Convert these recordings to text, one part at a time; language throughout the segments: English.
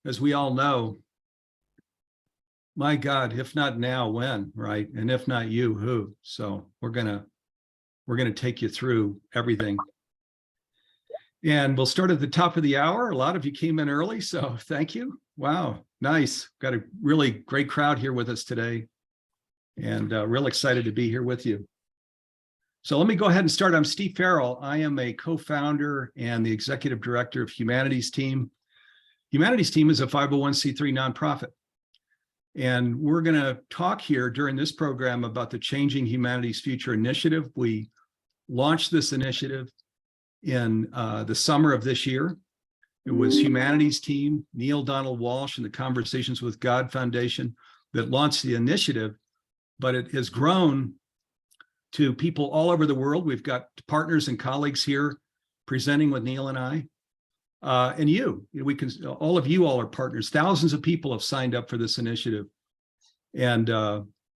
as we all know, my God, if not now, when, right? And if not you, who? So we're gonna take you through everything. And we'll start at the top of the hour. A lot of you came in early, so thank you. Wow, nice. Got a really great crowd here with us today, and real excited to be here with you. So let me go ahead and start. I'm Steve Farrell. I am a co-founder and the executive director of Humanities Team. Humanities Team is a 501c3 nonprofit. And we're going to talk here during this program about the Changing Humanities Future initiative. We launched this initiative in the summer of this year. It was Humanities Team, Neale Donald Walsch, and the Conversations with God Foundation that launched the initiative, but it has grown to people all over the world. We've got partners and colleagues here presenting with Neale and I. And you, all of you all are partners. Thousands of people have signed up for this initiative, and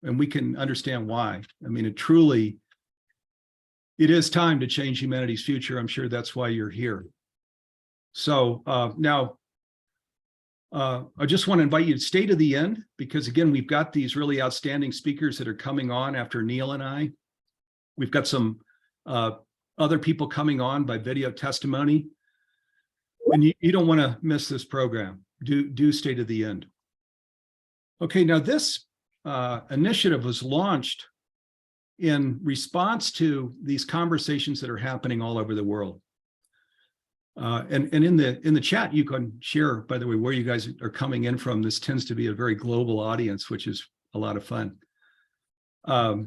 we can understand why. I mean, it is time to change humanity's future. I'm sure that's why you're here. So now, I just want to invite you to stay to the end, because again, we've got these really outstanding speakers that are coming on after Neale and I. We've got some other people coming on by video testimony. And you don't want to miss this program. Do stay to the end. Okay, now this initiative was launched in response to these conversations that are happening all over the world. And in the chat, you can share, by the way, where you guys are coming in from. This tends to be a very global audience, which is a lot of fun. At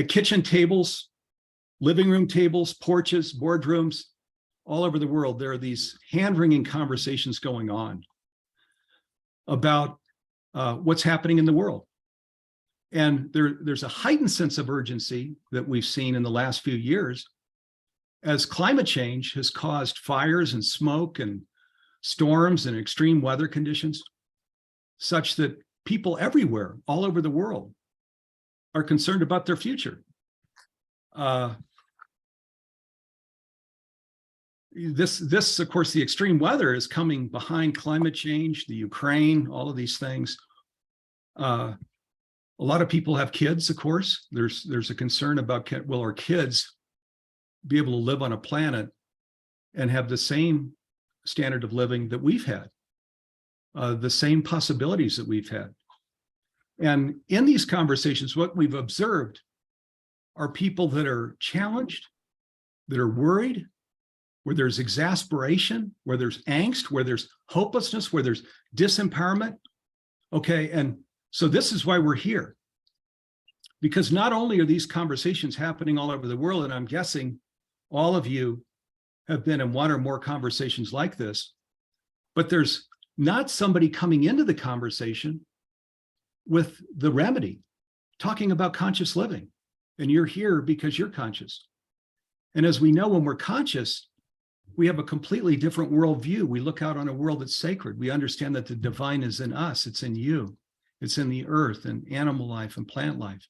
kitchen tables, living room tables, porches, boardrooms, all over the world, there are these hand-wringing conversations going on about what's happening in the world. And there's a heightened sense of urgency that we've seen in the last few years as climate change has caused fires and smoke and storms and extreme weather conditions, such that people everywhere, all over the world, are concerned about their future. This, of course, the extreme weather is coming behind climate change, the Ukraine, all of these things. A lot of people have kids, of course. There's a concern about, will our kids be able to live on a planet and have the same standard of living that we've had, the same possibilities that we've had. And in these conversations, what we've observed are people that are challenged, that are worried, where there's exasperation, where there's angst, where there's hopelessness, where there's disempowerment. Okay, and so this is why we're here. Because not only are these conversations happening all over the world, and I'm guessing all of you have been in one or more conversations like this, but there's not somebody coming into the conversation with the remedy, talking about conscious living. And you're here because you're conscious. And as we know, when we're conscious, we have a completely different worldview. We look out on a world that's sacred. We understand that the divine is in us. It's in you. It's in the earth and animal life and plant life.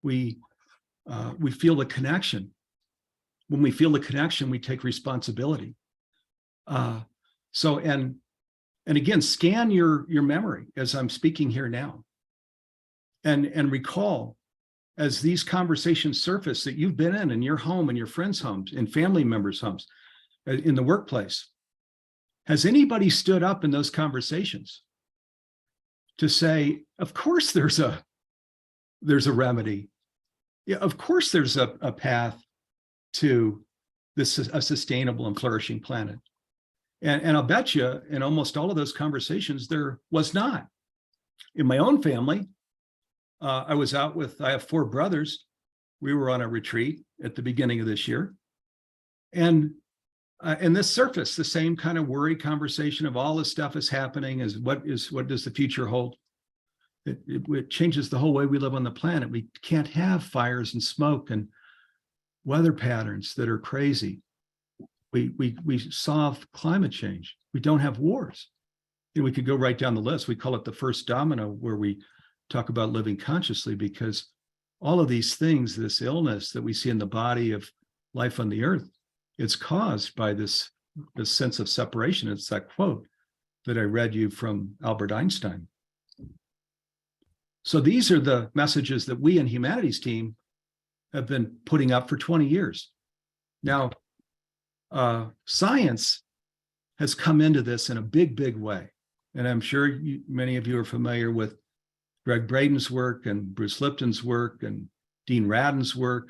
We feel the connection. When we feel the connection, we take responsibility. And again, scan your memory as I'm speaking here now, and recall as these conversations surface that you've been in your home, in your friends' homes, in family members' homes, in the workplace. Has anybody stood up in those conversations to say, of course there's a remedy. Yeah, of course there's a path to a sustainable and flourishing planet. And I'll bet you in almost all of those conversations, there was not. In my own family, I have 4 brothers. We were on a retreat at the beginning of this year. And this surfaced, the same kind of worry conversation of all this stuff is happening, what does the future hold? It changes the whole way we live on the planet. We can't have fires and smoke and weather patterns that are crazy. We solve climate change. We don't have wars. And we could go right down the list. We call it the first domino, where we talk about living consciously, because all of these things, this illness that we see in the body of life on the earth, it's caused by this this sense of separation. It's that quote that I read you from Albert Einstein. So these are the messages that we in humanities team have been putting up for 20 years. Now, science has come into this in a big, big way. And I'm sure many of you are familiar with Greg Braden's work and Bruce Lipton's work and Dean Radin's work,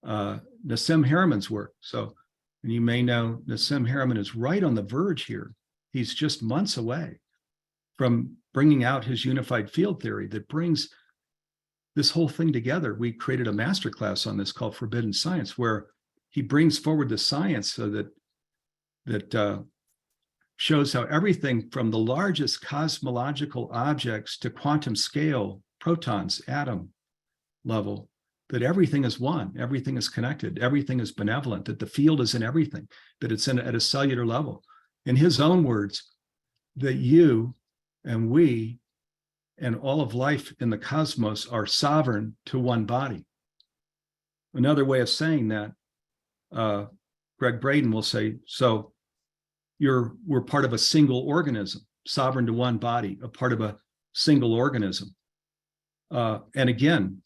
Nassim Harameyn's work. So, and you may know Nassim Harameyn is right on the verge here. He's just months away from bringing out his unified field theory that brings this whole thing together. We created a masterclass on this called Forbidden Science, where he brings forward the science so that shows how everything from the largest cosmological objects to quantum scale, protons, atom level, that everything is one, everything is connected, everything is benevolent, that the field is in everything, that it's at a cellular level. In his own words, that you and we and all of life in the cosmos are sovereign to one body. Another way of saying that, Greg Braden will say, so we're part of a single organism, sovereign to one body, a part of a single organism. And again,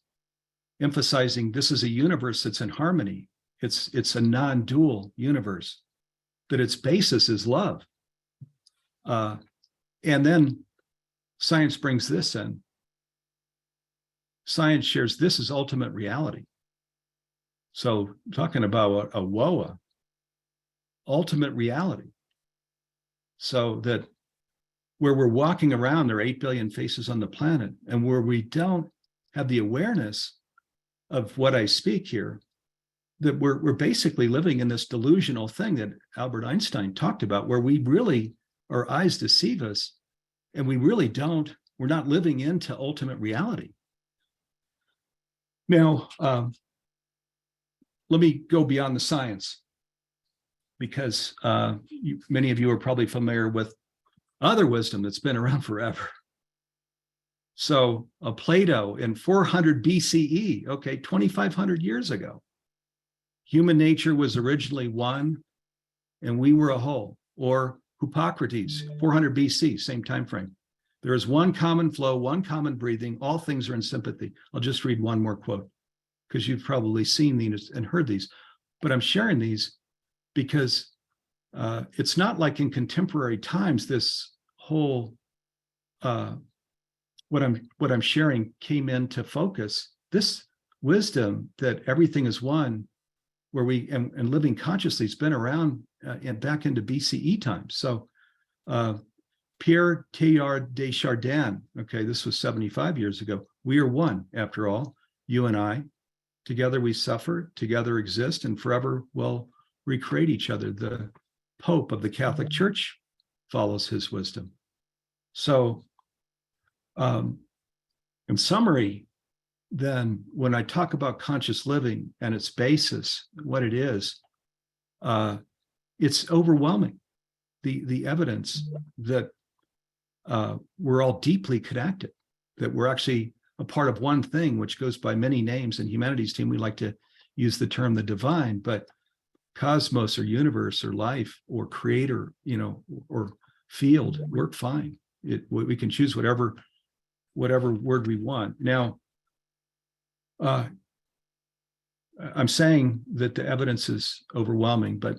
emphasizing this is a universe that's in harmony. It's a non-dual universe, that its basis is love. And then science brings this in. Science shares this as ultimate reality. So talking about a WOA, ultimate reality. So that where we're walking around, there are 8 billion faces on the planet, and where we don't have the awareness of what I speak here, that we're basically living in this delusional thing that Albert Einstein talked about, where we really, our eyes deceive us, and we're not living into ultimate reality. Now, let me go beyond the science, because many of you are probably familiar with other wisdom that's been around forever. So Plato in 400 BCE, okay, 2,500 years ago, human nature was originally one and we were a whole. Or Hippocrates, 400 BC, same time frame. There is one common flow, one common breathing, all things are in sympathy. I'll just read one more quote, because you've probably seen these and heard these, but I'm sharing these because it's not like in contemporary times, this whole, what I'm sharing came into focus. This wisdom that everything is one, where we, and living consciously, it's been around and back into BCE times. So Pierre Teilhard de Chardin, okay, this was 75 years ago. We are one, after all, you and I. Together we suffer, together exist, and forever will recreate each other. The Pope of the Catholic Church follows his wisdom. So in summary, then when I talk about conscious living and its basis, what it is, it's overwhelming. The evidence that we're all deeply connected, that we're actually a part of one thing, which goes by many names. In humanities team, we like to use the term the divine, but cosmos or universe or life or creator, or field work fine. We can choose whatever word we want. Now, I'm saying that the evidence is overwhelming, but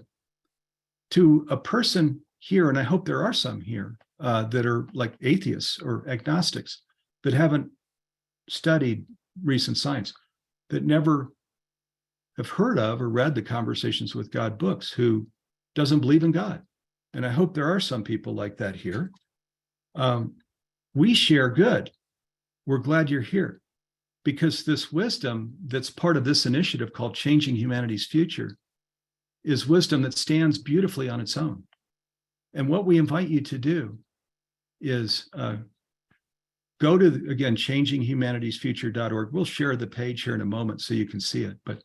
to a person here, and I hope there are some here that are like atheists or agnostics that haven't studied recent science, that never have heard of or read the Conversations with God books, who doesn't believe in God. And I hope there are some people like that here. We share good. We're glad you're here, because this wisdom that's part of this initiative called Changing Humanity's Future is wisdom that stands beautifully on its own. And what we invite you to do is go to, again, changinghumanity'sfuture.org. We'll share the page here in a moment so you can see it, but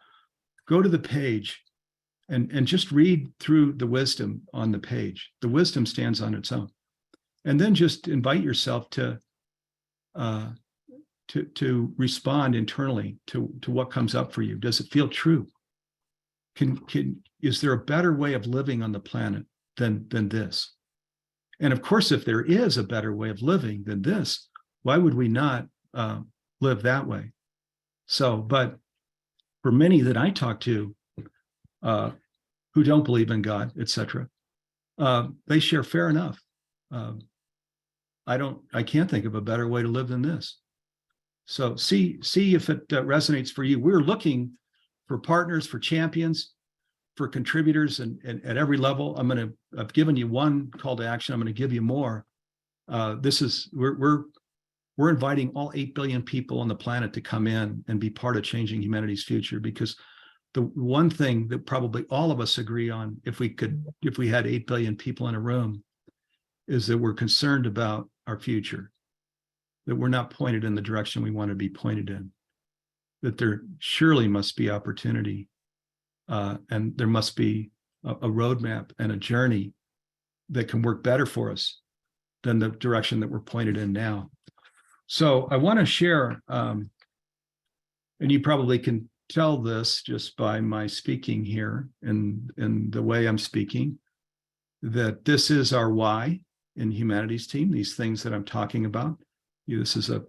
go to the page and just read through the wisdom on the page. The wisdom stands on its own. And then just invite yourself to respond internally to what comes up for you. Does it feel true? is there a better way of living on the planet than this? And of course, if there is a better way of living than this, why would we not live that way? So, but for many that I talk to who don't believe in God, etc., they share fair enough. I can't think of a better way to live than this. So see if it resonates for you. We're looking for partners, for champions, for contributors, and at every level. I've given you one call to action. I'm going to give you more. We're inviting all 8 billion people on the planet to come in and be part of changing humanity's future, because the one thing that probably all of us agree on, if we had 8 billion people in a room, is that we're concerned about our future, that we're not pointed in the direction we want to be pointed in, that there surely must be opportunity, and there must be a roadmap and a journey that can work better for us than the direction that we're pointed in now. So I want to share, and you probably can tell this just by my speaking here and the way I'm speaking, that this is our why in Humanities Team, these things that I'm talking about. This is a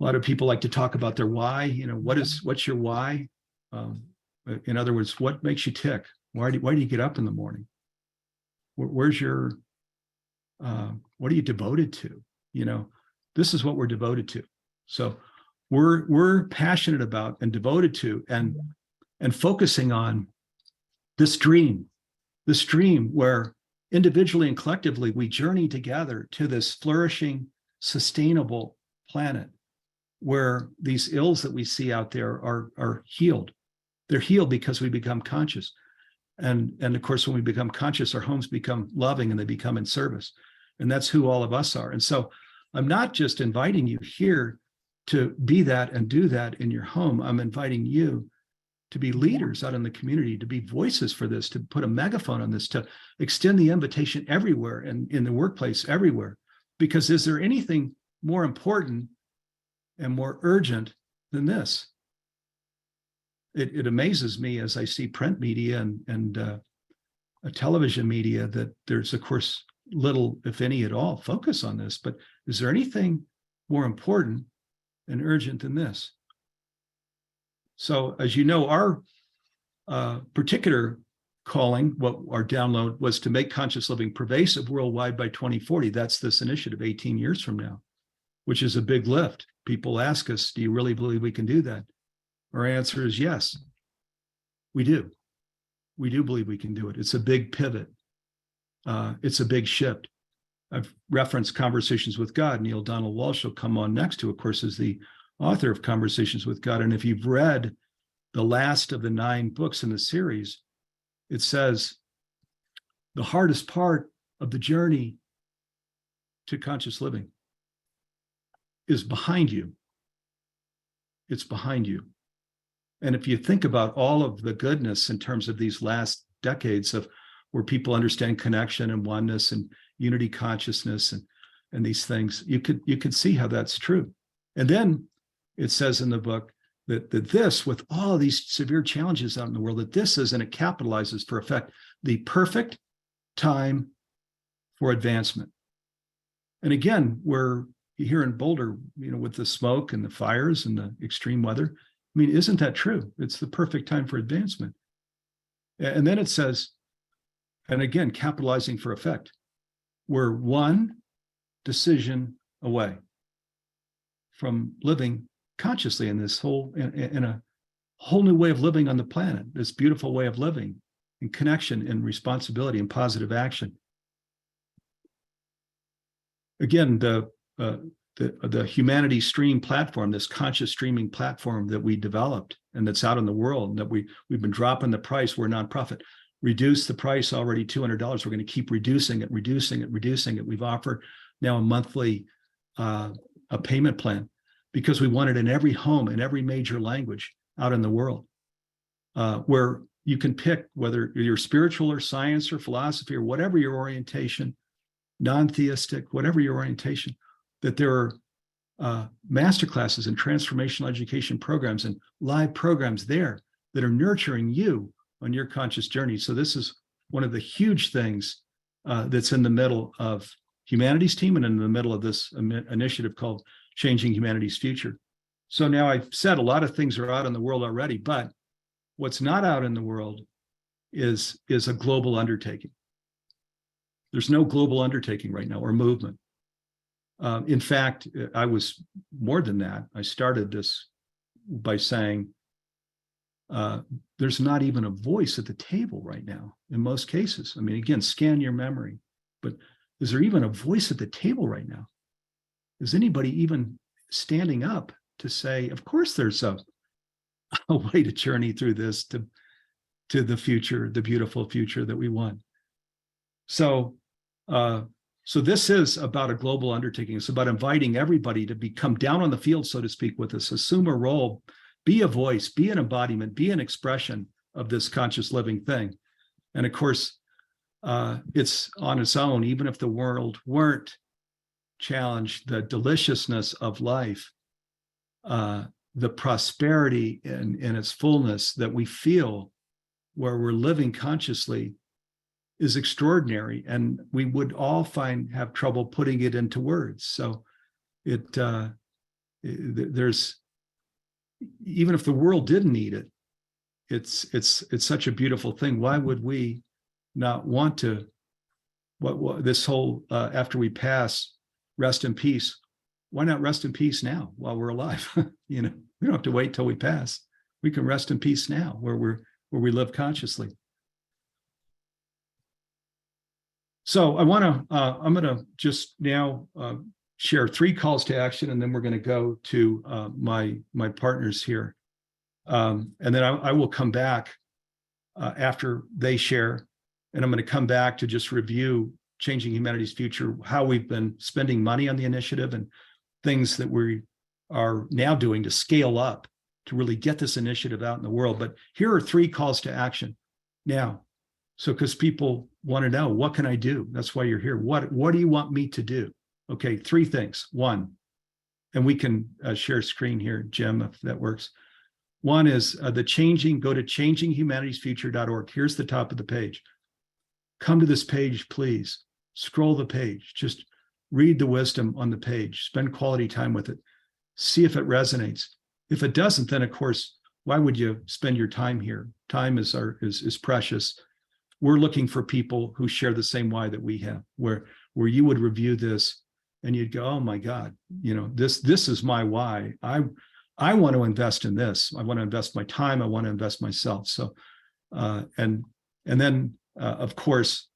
lot of people like to talk about their why. What's your why? In other words, what makes you tick? Why do you get up in the morning? Where's your, what are you devoted to? This is what we're devoted to. So we're passionate about and devoted to and focusing on this dream where individually and collectively we journey together to this flourishing, sustainable planet where these ills that we see out there are healed. They're healed because we become conscious. And of course, when we become conscious, our homes become loving and they become in service. And that's who all of us are. And so I'm not just inviting you here to be that and do that in your home. I'm inviting you to be leaders out in the community, to be voices for this, to put a megaphone on this, to extend the invitation everywhere and in the workplace, everywhere. Because is there anything more important and more urgent than this? It amazes me as I see print media and a television media that there's, of course, little, if any at all, focus on this. But is there anything more important and urgent than this? So, as you know, our particular calling, what our download was to make conscious living pervasive worldwide by 2040. That's this initiative 18 years from now, which is a big lift. People ask us, do you really believe we can do that? Our answer is yes, we do. We do believe we can do it. It's a big pivot. It's a big shift. I've referenced Conversations with God. Neale Donald Walsch will come on next, who, of course, is the author of Conversations with God. And if you've read the last of the 9 books in the series, it says the hardest part of the journey to conscious living is behind you. It's behind you. And if you think about all of the goodness in terms of these last decades of where people understand connection and oneness and unity consciousness and these things, you could see how that's true. And then it says in the book that this, with all of these severe challenges out in the world, that this is, and it capitalizes for effect, the perfect time for advancement. And again, we're here in Boulder, with the smoke and the fires and the extreme weather. I mean, isn't that true? It's the perfect time for advancement. And then it says, and again, capitalizing for effect, we're one decision away from living consciously in this whole, in a whole new way of living on the planet, this beautiful way of living in connection and responsibility and positive action. Again, the Humanity Stream platform, this conscious streaming platform that we developed and that's out in the world, and that we've been dropping the price. We're a nonprofit. Reduce the price already $200. We're going to keep reducing it. We've offered now a monthly a payment plan because we want it in every home, in every major language out in the world, where you can pick whether you're spiritual or science or philosophy or whatever your orientation, non-theistic, whatever your orientation, that there are masterclasses and transformational education programs and live programs there that are nurturing you on your conscious journey. So this is one of the huge things that's in the middle of Humanity's Team and in the middle of this initiative called Changing Humanity's Future. So now I've said a lot of things are out in the world already, but what's not out in the world is a global undertaking. There's no global undertaking right now or movement. In fact, I was more than that. I started this by saying there's not even a voice at the table right now in most cases. I mean, again, scan your memory, but is there even a voice at the table right now? Is anybody even standing up to say, of course there's a way to journey through this to the future, the beautiful future that we want. So this is about a global undertaking. It's about inviting everybody to come down on the field, so to speak, with us, assume a role, be a voice, be an embodiment, be an expression of this conscious living thing. And of course, it's on its own, even if the world weren't challenged, the deliciousness of life, the prosperity in its fullness that we feel where we're living consciously is extraordinary, and we would all have trouble putting it into words. So there's, even if the world didn't need it, it's such a beautiful thing. Why would we not want to, what this whole after we pass, rest in peace? Why not rest in peace now while we're alive? We don't have to wait till we pass. We can rest in peace now where we live consciously. So I'm going to just now share 3 calls to action, and then we're going to go to my partners here. And then I will come back after they share, and I'm going to come back to just review Changing Humanity's Future, how we've been spending money on the initiative and things that we are now doing to scale up to really get this initiative out in the world. But here are 3 calls to action now. So, because people want to know, what can I do? That's why you're here. What do you want me to do? Okay, 3 things. 1, and we can share screen here, Jim, if that works. 1 is go to changinghumanity'sfuture.org. Here's the top of the page. Come to this page, please. Scroll the page. Just read the wisdom on the page. Spend quality time with it. See if it resonates. If it doesn't, then of course, why would you spend your time here? Time is precious. We're looking for people who share the same why that we have, where you would review this and you'd go, oh my God, this is my why. I want to invest in this. I want to invest my time. I want to invest myself. So, and then of course,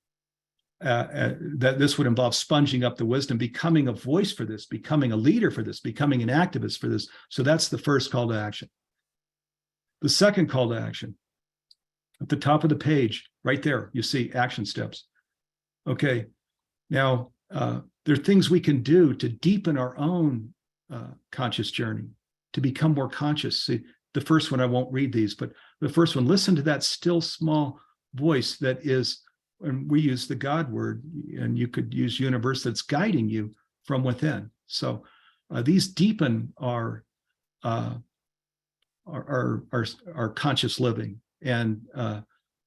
that this would involve sponging up the wisdom, becoming a voice for this, becoming a leader for this, becoming an activist for this. So that's the first call to action. The second call to action, at the top of the page, right there, you see action steps. Okay, now there are things we can do to deepen our own conscious journey, to become more conscious. See, the first one, I won't read these, but the first one, listen to that still small voice that is, and we use the God word, and you could use universe, that's guiding you from within. So these deepen our conscious living, and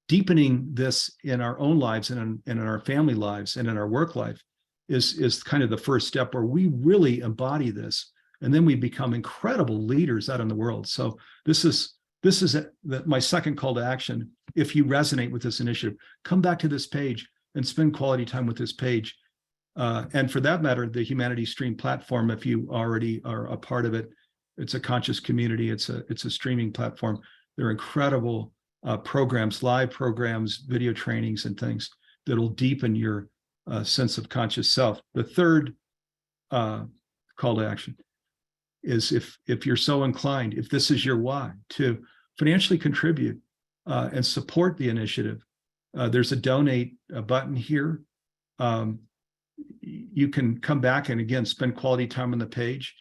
deepening this in our own lives and in our family lives and in our work life is kind of the first step where we really embody this, and then we become incredible leaders out in the world. So this is my second call to action. If you resonate with this initiative, come back to this page and spend quality time with this page. And for that matter, the Humanity Stream platform, if you already are a part of it, it's a conscious community. It's a streaming platform. They're incredible programs, live programs, video trainings, and things that'll deepen your sense of conscious self. The third call to action is, if you're so inclined, if this is your why, to financially contribute and support the initiative. There's a donate button here. You can come back and again spend quality time on the page,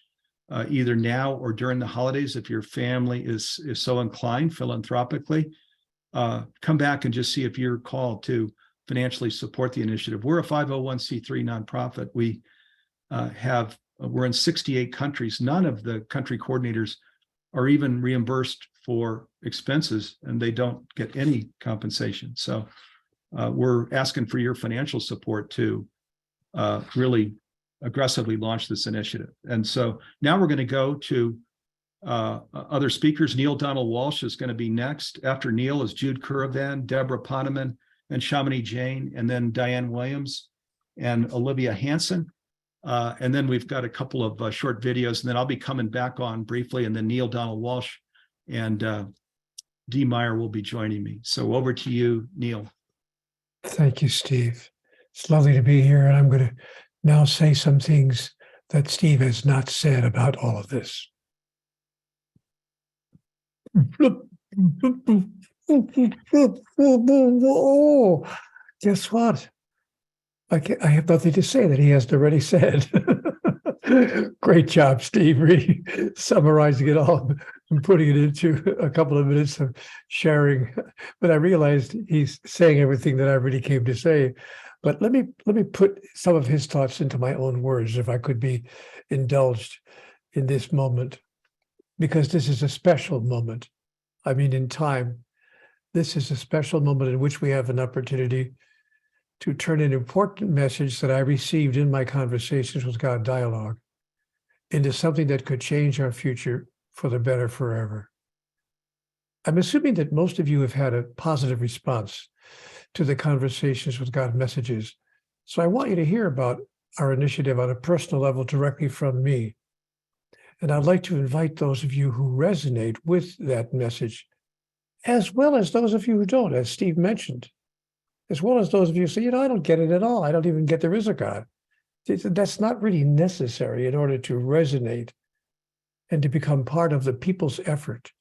either now or during the holidays if your family is so inclined philanthropically. Come back and just see if you're called to financially support the initiative. We're a 501c3 nonprofit. We're in 68 countries. None of the country coordinators are even reimbursed for expenses and they don't get any compensation. So we're asking for your financial support to really aggressively launch this initiative. And so now we're going to go to other speakers. Neale Donald Walsch is going to be next. After Neale is Jude Currivan, Debra Poneman, and Shamini Jain, and then Diane Williams and Olivia Hansen. And then we've got a couple of short videos, and then I'll be coming back on briefly, and then Neale Donald Walsch and Dee Meyer will be joining me. So over to you, Neale. Thank you, Steve. It's lovely to be here, and I'm going to now say some things that Steve has not said about all of this. Oh, guess what? I have nothing to say that he hasn't already said. Great job, Steve, really summarizing it all and putting it into a couple of minutes of sharing. But I realized he's saying everything that I really came to say. But let me put some of his thoughts into my own words, if I could be indulged in this moment, because this is a special moment. I mean, in time, this is a special moment in which we have an opportunity to turn an important message that I received in my Conversations with God dialogue into something that could change our future for the better forever. I'm assuming that most of you have had a positive response to the Conversations with God messages. So I want you to hear about our initiative on a personal level directly from me. And I'd like to invite those of you who resonate with that message, as well as those of you who don't, as Steve mentioned, as well as those of you who say, I don't get it at all. I don't even get there is a God. That's not really necessary in order to resonate and to become part of the people's effort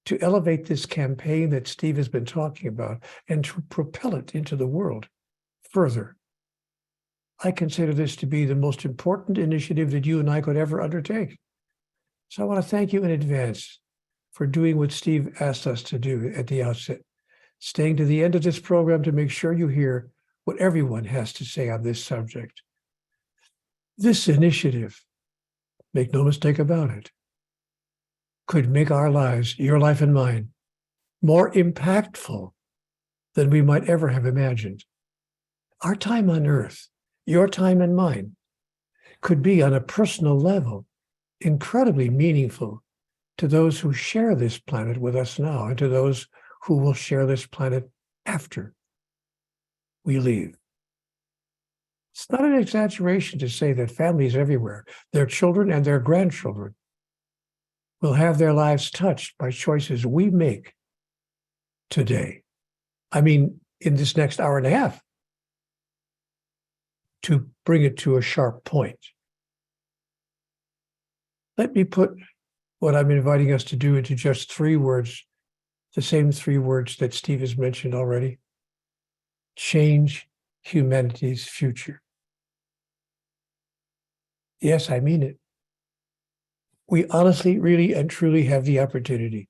to elevate this campaign that Steve has been talking about and to propel it into the world further. I consider this to be the most important initiative that you and I could ever undertake. So I want to thank you in advance for doing what Steve asked us to do at the outset, staying to the end of this program to make sure you hear what everyone has to say on this subject. This initiative, make no mistake about it, could make our lives, your life and mine, more impactful than we might ever have imagined. Our time on earth, your time and mine, could be on a personal level incredibly meaningful to those who share this planet with us now and to those who will share this planet after we leave. It's not an exaggeration to say that families everywhere, their children and their grandchildren, will have their lives touched by choices we make today. I mean, in this next hour and a half, to bring it to a sharp point. Let me put what I'm inviting us to do into just 3 words, the same 3 words that Steve has mentioned already. Change humanity's future. Yes, I mean it. We honestly, really, and truly have the opportunity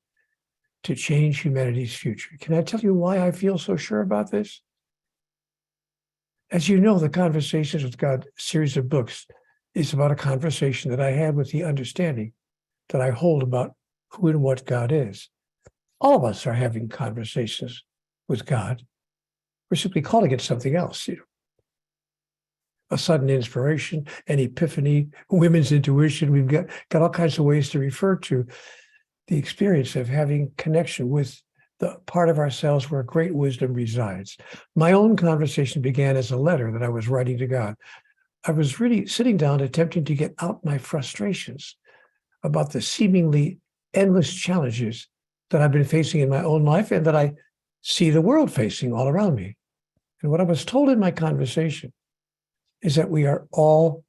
to change humanity's future. Can I tell you why I feel so sure about this? As you know, the Conversations with God series of books is about a conversation that I had with the understanding that I hold about who and what God is. All of us are having conversations with God. We're simply calling it something else, a sudden inspiration, an epiphany, women's intuition. We've got all kinds of ways to refer to the experience of having connection with the part of ourselves where great wisdom resides. My own conversation began as a letter that I was writing to God. I was really sitting down attempting to get out my frustrations about the seemingly endless challenges that I've been facing in my own life and that I see the world facing all around me. And what I was told in my conversation is that we are all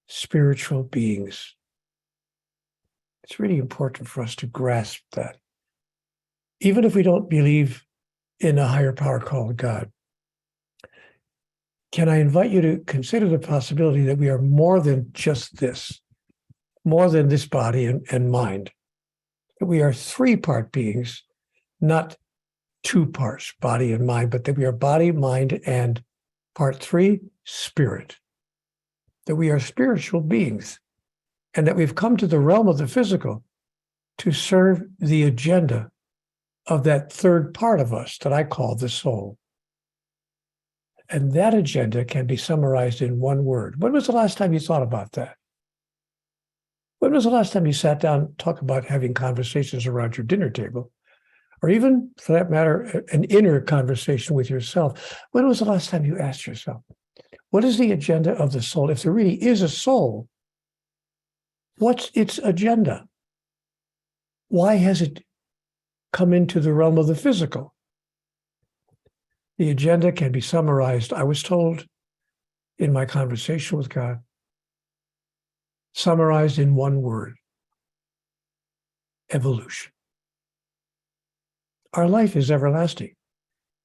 spiritual beings. It's really important for us to grasp that. Even if we don't believe in a higher power called God, can I invite you to consider the possibility that we are more than just this, more than this body and mind, that we are 3-part beings, not 2 parts, body and mind, but that we are body, mind, and part 3, spirit. That we are spiritual beings, and that we've come to the realm of the physical to serve the agenda of that third part of us that I call the soul. And that agenda can be summarized in one word. When was the last time you thought about that? When was the last time you sat down and talked about having conversations around your dinner table? Or even, for that matter, an inner conversation with yourself. When was the last time you asked yourself, what is the agenda of the soul? If there really is a soul, what's its agenda? Why has it come into the realm of the physical? The agenda can be summarized, I was told in my conversation with God, summarized in one word: evolution. Our life is everlasting.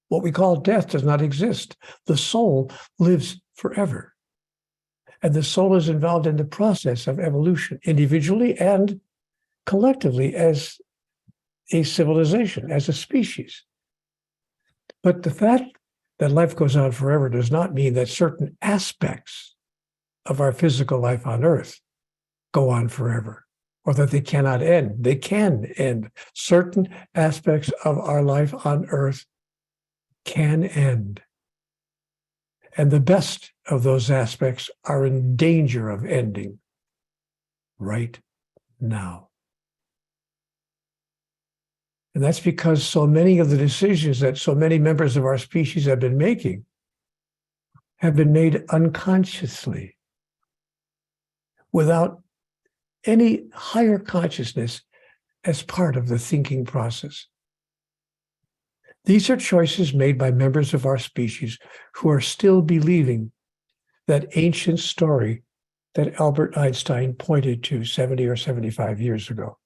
What we call death does not exist. The soul lives forever. And the soul is involved in the process of evolution, individually and collectively as a civilization, as a species. But the fact that life goes on forever does not mean that certain aspects of our physical life on earth go on forever, or that they cannot end. They can end. Certain aspects of our life on earth can end. And the best of those aspects are in danger of ending right now. And that's because so many of the decisions that so many members of our species have been making have been made unconsciously, without any higher consciousness as part of the thinking process. These are choices made by members of our species who are still believing that ancient story that Albert Einstein pointed to 70 or 75 years ago,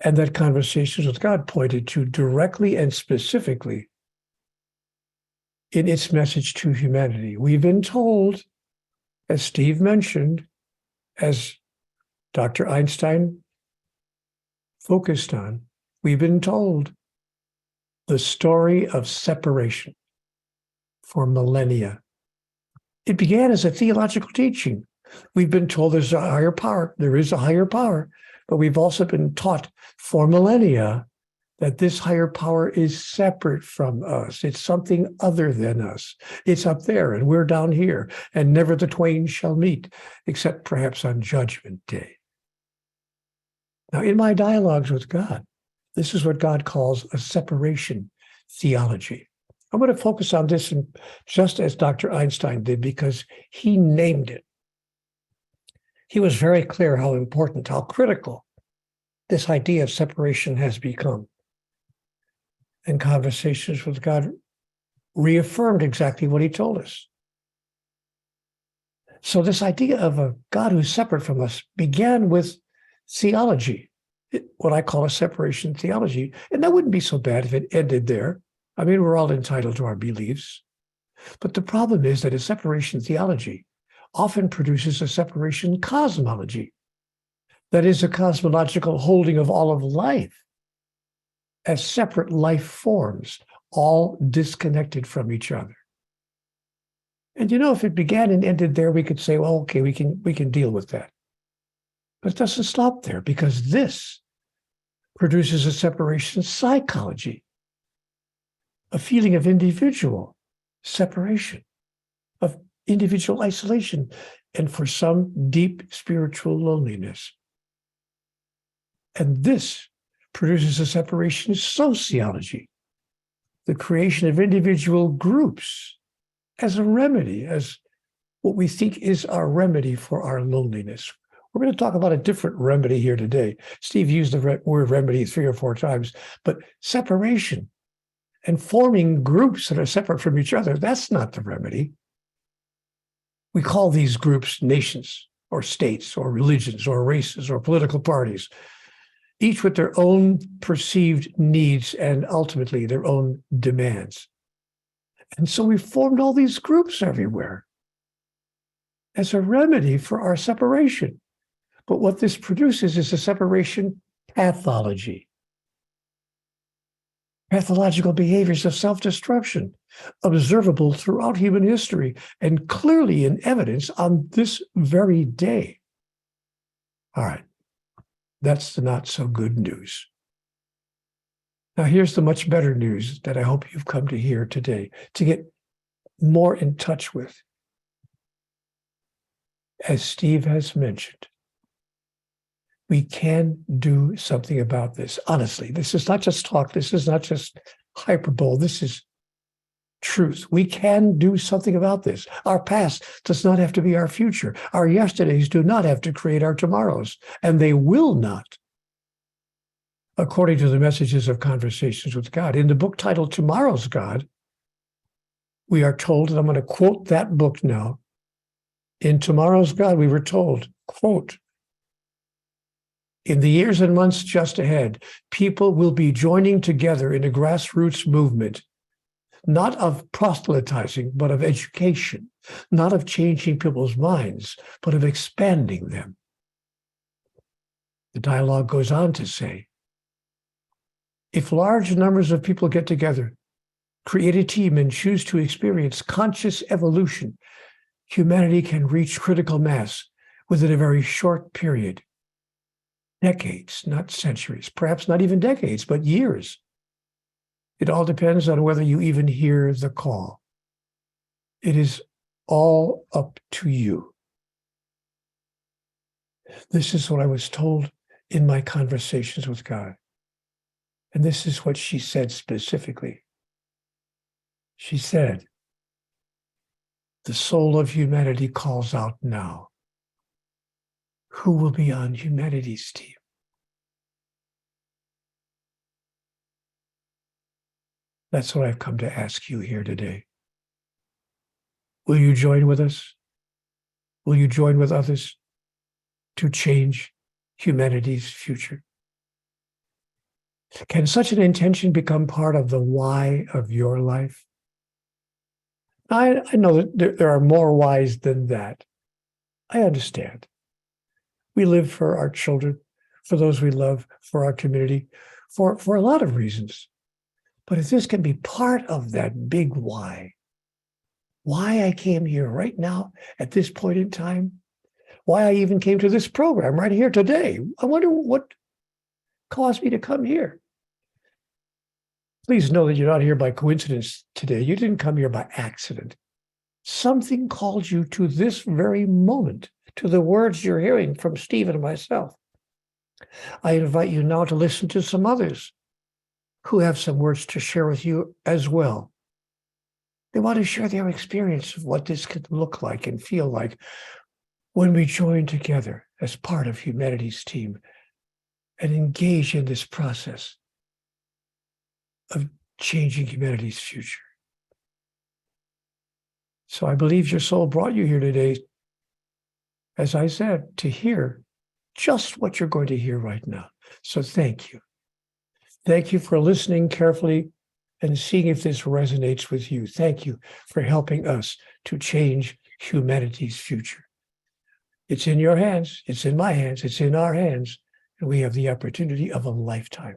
and that Conversations with God pointed to directly and specifically in its message to humanity. We've been told, as Steve mentioned, as Dr. Einstein focused on, we've been told the story of separation for millennia. It began as a theological teaching. We've been told there's a higher power. There is a higher power, but we've also been taught for millennia that this higher power is separate from us. It's something other than us. It's up there and we're down here, and never the twain shall meet, except perhaps on Judgment Day. Now, in my dialogues with God, this is what God calls a separation theology. I'm going to focus on this just as Dr. Einstein did, because he named it. He was very clear how important, how critical this idea of separation has become. And Conversations with God reaffirmed exactly what he told us. So this idea of a God who's separate from us began with theology, what I call a separation theology. And that wouldn't be so bad if it ended there. I mean, we're all entitled to our beliefs. But the problem is that a separation theology often produces a separation cosmology. That is, a cosmological holding of all of life as separate life forms, all disconnected from each other. And you know, if it began and ended there, we could say, well, okay, we can deal with that. But it doesn't stop there, because this produces a separation psychology, a feeling of individual separation, of individual isolation, and for some, deep spiritual loneliness. And this produces a separation sociology, the creation of individual groups as a remedy, as what we think is our remedy for our loneliness. We're going to talk about a different remedy here today. Steve used the word remedy 3 or 4 times, but separation and forming groups that are separate from each other, that's not the remedy. We call these groups nations or states or religions or races or political parties, each with their own perceived needs and ultimately their own demands. And so we formed all these groups everywhere as a remedy for our separation. But what this produces is a separation pathology. Pathological behaviors of self-destruction, observable throughout human history and clearly in evidence on this very day. All right, that's the not so good news. Now, here's the much better news that I hope you've come to hear today, to get more in touch with. As Steve has mentioned, we can do something about this. Honestly, this is not just talk. This is not just hyperbole. This is truth. We can do something about this. Our past does not have to be our future. Our yesterdays do not have to create our tomorrows, and they will not, according to the messages of Conversations with God. In the book titled Tomorrow's God, we are told, and I'm going to quote that book now. In Tomorrow's God, we were told, quote, "In the years and months just ahead, people will be joining together in a grassroots movement, not of proselytizing, but of education, not of changing people's minds, but of expanding them." The dialogue goes on to say, "If large numbers of people get together, create a team, and choose to experience conscious evolution, humanity can reach critical mass within a very short period. Decades, not centuries, perhaps not even decades, but years. It all depends on whether you even hear the call. It is all up to you." This is what I was told in my conversations with God. And this is what she said specifically. She said, "The soul of humanity calls out now. Who will be on humanity's team?" That's what I've come to ask you here today. Will you join with us? Will you join with others to change humanity's future? Can such an intention become part of the why of your life? I know that there are more whys than that. I understand. We live for our children, for those we love, for our community, for a lot of reasons. But if this can be part of that big why I came here right now at this point in time, why I even came to this program right here today, I wonder what caused me to come here. Please know that you're not here by coincidence today. You didn't come here by accident. Something called you to this very moment, to the words you're hearing from Steve and myself. I invite you now to listen to some others who have some words to share with you as well. They want to share their experience of what this could look like and feel like when we join together as part of humanity's team and engage in this process of changing humanity's future. So I believe your soul brought you here today, as I said, to hear just what you're going to hear right now. So thank you. Thank you for listening carefully and seeing if this resonates with you. Thank you for helping us to change humanity's future. It's in your hands. It's in my hands. It's in our hands. And we have the opportunity of a lifetime.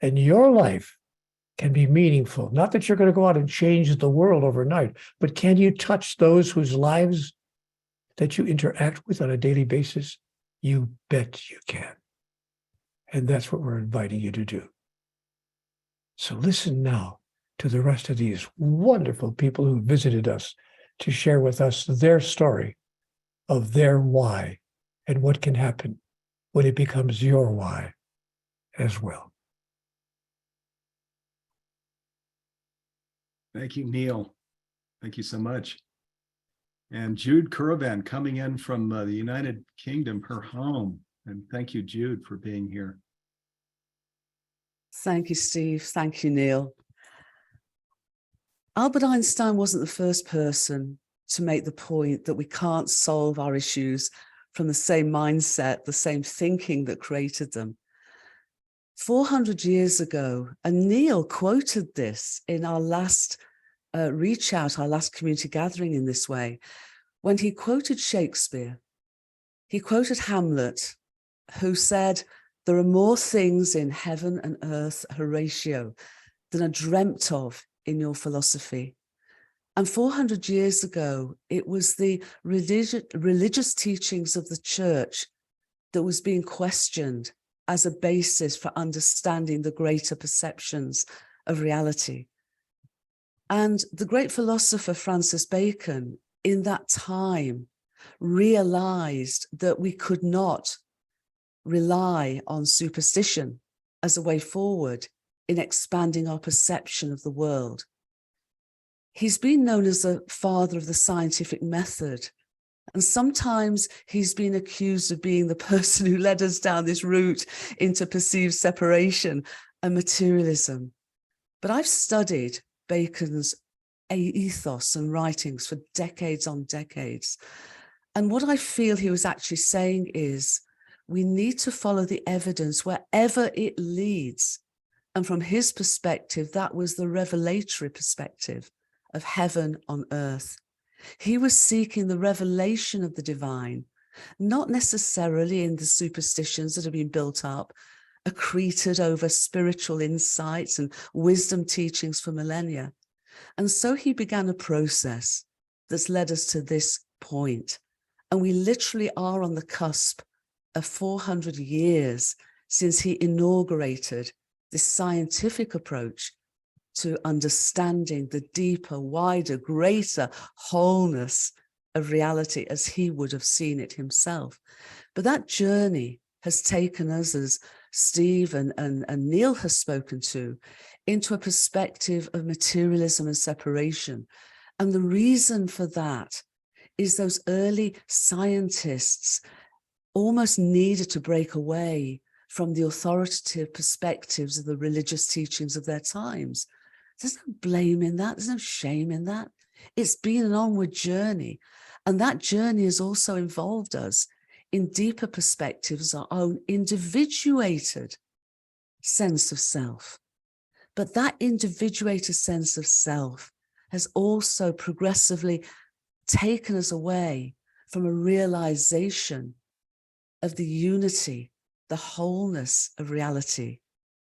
And your life can be meaningful. Not that you're going to go out and change the world overnight, but can you touch those whose lives that you interact with on a daily basis? You bet you can. And that's what we're inviting you to do. So listen now to the rest of these wonderful people who visited us to share with us their story of their why and what can happen when it becomes your why as well. Thank you, Neale. Thank you so much. And Jude Currivan coming in from the United Kingdom, her home. And thank you, Jude, for being here. Thank you, Steve. Thank you, Neale. Albert Einstein wasn't the first person to make the point that we can't solve our issues from the same mindset, the same thinking that created them. 400 years ago, and Neale quoted this in our last reach out, our last community gathering in this way, when he quoted Shakespeare. He quoted Hamlet, who said, "There are more things in heaven and earth, Horatio, than are dreamt of in your philosophy." And 400 years ago, it was the religious teachings of the church that was being questioned as a basis for understanding the greater perceptions of reality. And the great philosopher Francis Bacon, in that time, realized that we could not rely on superstition as a way forward in expanding our perception of the world. He's been known as the father of the scientific method. And sometimes he's been accused of being the person who led us down this route into perceived separation and materialism. But I've studied Bacon's ethos and writings for decades on decades. And what I feel he was actually saying is, we need to follow the evidence wherever it leads. And from his perspective, that was the revelatory perspective of heaven on earth. He was seeking the revelation of the divine, not necessarily in the superstitions that have been built up, accreted over spiritual insights and wisdom teachings for millennia. And so he began a process that's led us to this point. And we literally are on the cusp of 400 years since he inaugurated this scientific approach to understanding the deeper, wider, greater wholeness of reality as he would have seen it himself. But that journey has taken us, as Steve and Neale has spoken to, into a perspective of materialism and separation. And the reason for that is those early scientists almost needed to break away from the authoritative perspectives of the religious teachings of their times. There's no blame in that. There's no shame in that. It's been an onward journey. And that journey has also involved us in deeper perspectives, our own individuated sense of self. But that individuated sense of self has also progressively taken us away from a realization of the unity, the wholeness of reality,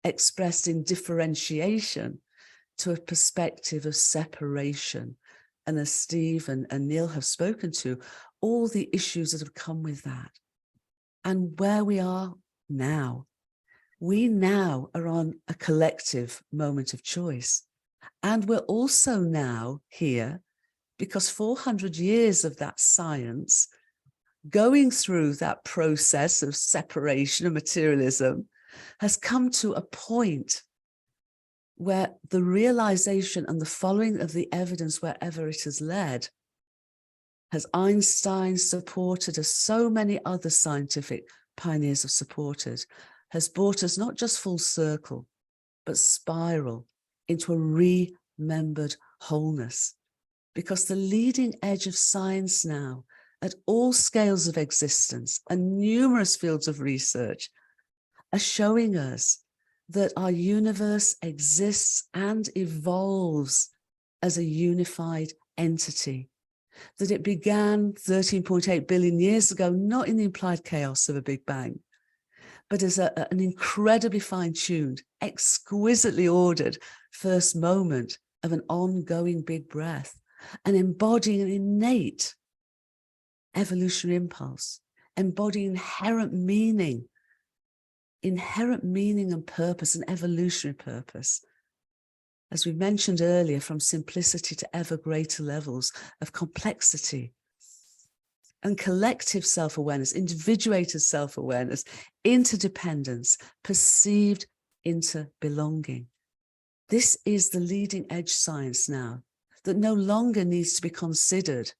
expressed in differentiation, to a perspective of separation. And as Steve and Neale have spoken to, all the issues that have come with that. And where we are now, we now are on a collective moment of choice. And we're also now here because 400 years of that science, going through that process of separation and materialism, has come to a point where the realization and the following of the evidence wherever it has led, as Einstein supported, as so many other scientific pioneers have supported, has brought us not just full circle, but spiral into a remembered wholeness. Because the leading edge of science now, at all scales of existence and numerous fields of research, are showing us that our universe exists and evolves as a unified entity, that it began 13.8 billion years ago, not in the implied chaos of a Big Bang, but as an incredibly fine-tuned, exquisitely ordered first moment of an ongoing big breath, and embodying an innate evolutionary impulse, embodying inherent meaning and purpose, and evolutionary purpose. As we mentioned earlier, from simplicity to ever greater levels of complexity and collective self-awareness, individuated self-awareness, interdependence, perceived inter-belonging. This is the leading edge science now, that no longer needs to be considered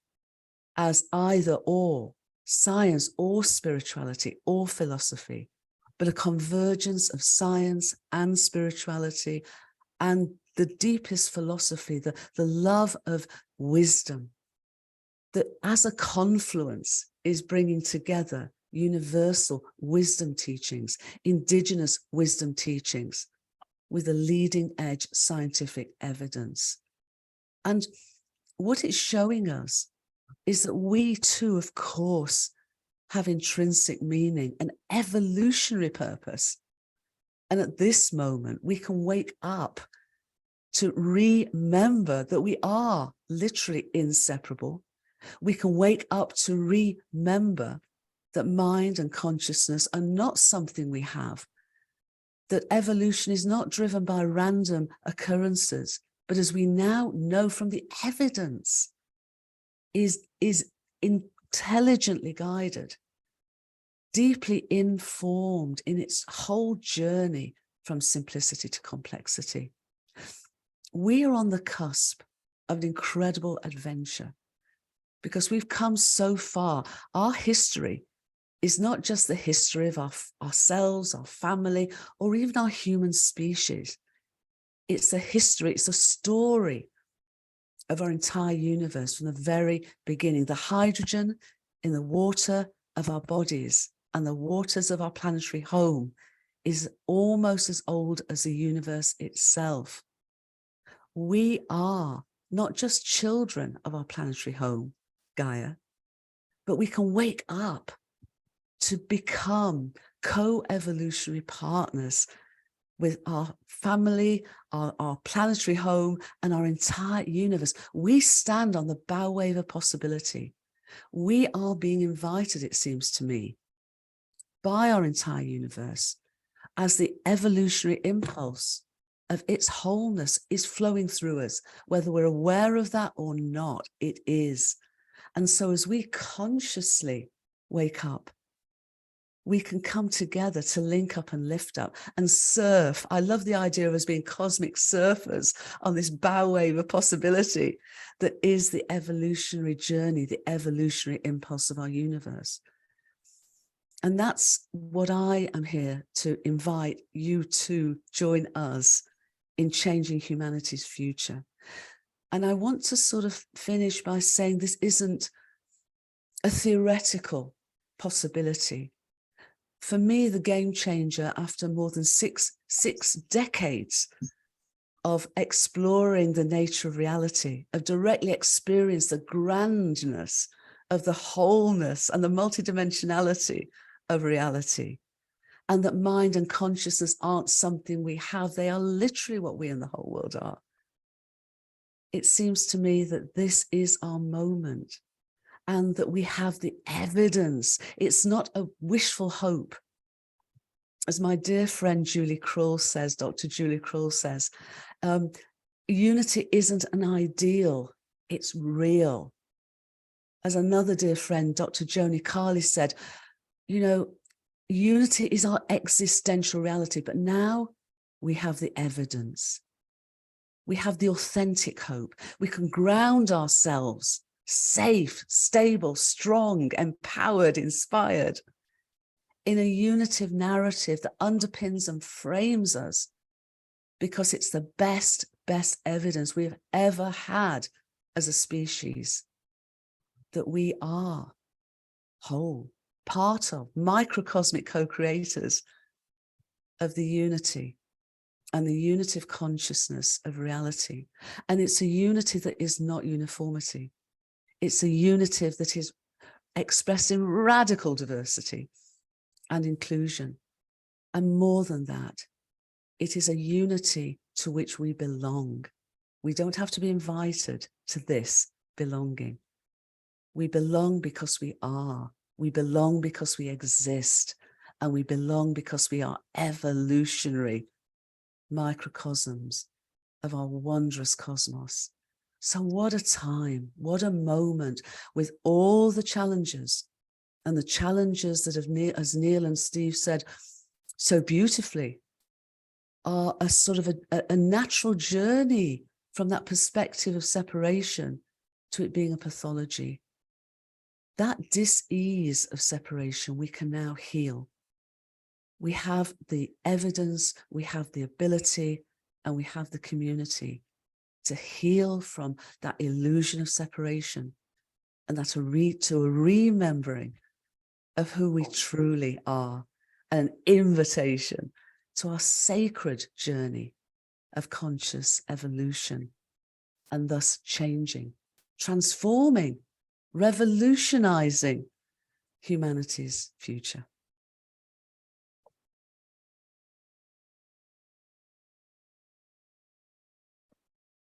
as either or, science or spirituality or philosophy, but a convergence of science and spirituality and the deepest philosophy, the love of wisdom, that as a confluence is bringing together universal wisdom teachings, indigenous wisdom teachings, with a leading edge scientific evidence. And what it's showing us is that we too, of course, have intrinsic meaning and evolutionary purpose. And at this moment, we can wake up to remember that we are literally inseparable. We can wake up to remember that mind and consciousness are not something we have, that evolution is not driven by random occurrences, but as we now know from the evidence, is intelligently guided, deeply informed in its whole journey from simplicity to complexity. We are on the cusp of an incredible adventure because we've come so far. Our history is not just the history of ourselves, our family, or even our human species. It's a history, it's a story of our entire universe from the very beginning. The hydrogen in the water of our bodies and the waters of our planetary home is almost as old as the universe itself. We are not just children of our planetary home, Gaia, but we can wake up to become co-evolutionary partners with our family, our planetary home, and our entire universe. We stand on the bow wave of possibility. We are being invited, it seems to me, by our entire universe as the evolutionary impulse of its wholeness is flowing through us, whether we're aware of that or not, it is. And so as we consciously wake up, we can come together to link up and lift up and surf. I love the idea of us being cosmic surfers on this bow wave of possibility that is the evolutionary journey, the evolutionary impulse of our universe. And that's what I am here to invite you to join us in changing humanity's future. And I want to sort of finish by saying this isn't a theoretical possibility. For me, the game changer after more than six decades of exploring the nature of reality, of directly experiencing the grandness of the wholeness and the multidimensionality of reality, and that mind and consciousness aren't something we have, they are literally what we and the whole world are. It seems to me that this is our moment and that we have the evidence. It's not a wishful hope. As my dear friend Julie Krull says, Dr. Julie Krull says, unity isn't an ideal, it's real. As another dear friend, Dr. Joni Carley said, you know, unity is our existential reality, but now we have the evidence. We have the authentic hope. We can ground ourselves safe, stable, strong, empowered, inspired in a unitive narrative that underpins and frames us because it's the best evidence we have ever had as a species that we are whole, part of, microcosmic co-creators of the unity and the unitive consciousness of reality. And it's a unity that is not uniformity. It's a unity that is expressed in radical diversity and inclusion. And more than that, it is a unity to which we belong. We don't have to be invited to this belonging. We belong because we are. We belong because we exist. And we belong because we are evolutionary microcosms of our wondrous cosmos. So what a time, what a moment with all the challenges and the challenges that have, as Neale and Steve said so beautifully, are a sort of a natural journey from that perspective of separation to it being a pathology. That dis-ease of separation we can now heal. We have the evidence, we have the ability, and we have the community to heal from that illusion of separation and that to a remembering of who we truly are, and an invitation to our sacred journey of conscious evolution and thus changing, transforming, revolutionizing humanity's future.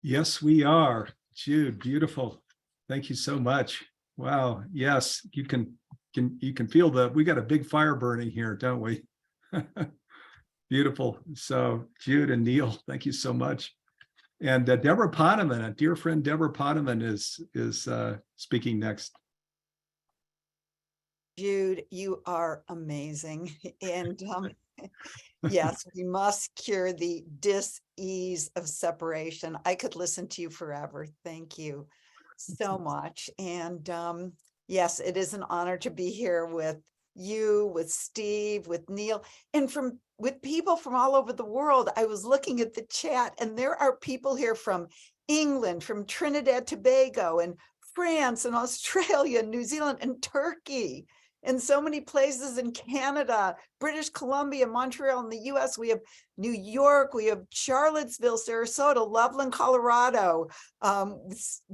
Yes, we are. Jude, beautiful. Thank you so much. Wow. Yes, you can you can feel we got a big fire burning here, don't we? Beautiful. So Jude and Neale, thank you so much. And Debra Poneman, a dear friend, Debra Poneman is speaking next. Jude, you are amazing. And yes, we must cure the dis-ease of separation. I could listen to you forever. Thank you so much. And yes, it is an honor to be here with you, with Steve, with Neale, and with people from all over the world. I was looking at the chat, and there are people here from England, from Trinidad, Tobago, and France, and Australia, New Zealand, and Turkey, and so many places in Canada, British Columbia, Montreal in the US. We have New York, we have Charlottesville, Sarasota, Loveland, Colorado,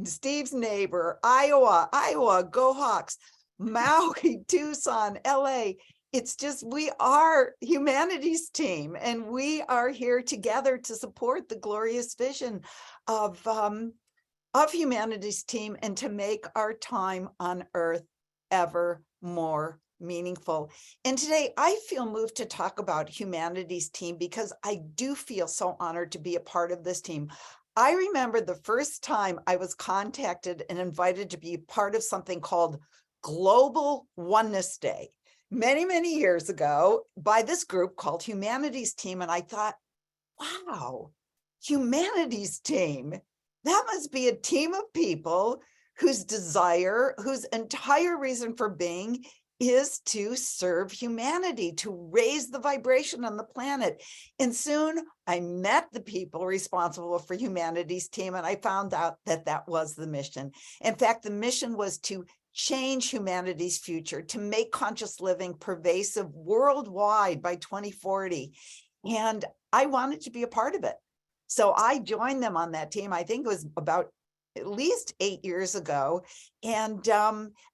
Steve's neighbor, Iowa, go Hawks, Maui, Tucson, LA. It's just, we are humanity's team, and we are here together to support the glorious vision of humanity's team, and to make our time on earth ever more meaningful. And today I feel moved to talk about humanity's team because I do feel so honored to be a part of this team. I remember the first time I was contacted and invited to be part of something called Global Oneness Day many, many years ago by this group called Humanity's Team. And I thought, wow, Humanity's Team, that must be a team of people whose desire, whose entire reason for being is to serve humanity, to raise the vibration on the planet. And soon I met the people responsible for Humanity's Team, and I found out that that was the mission. In fact, the mission was to change humanity's future, to make conscious living pervasive worldwide by 2040. And I wanted to be a part of it. So I joined them on that team. I think it was about at least 8 years ago. And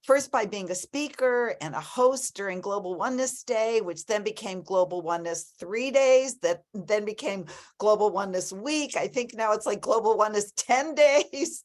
first by being a speaker and a host during Global Oneness Day, which then became Global Oneness 3 days, that then became Global Oneness Week. I think now it's like Global Oneness 10 days.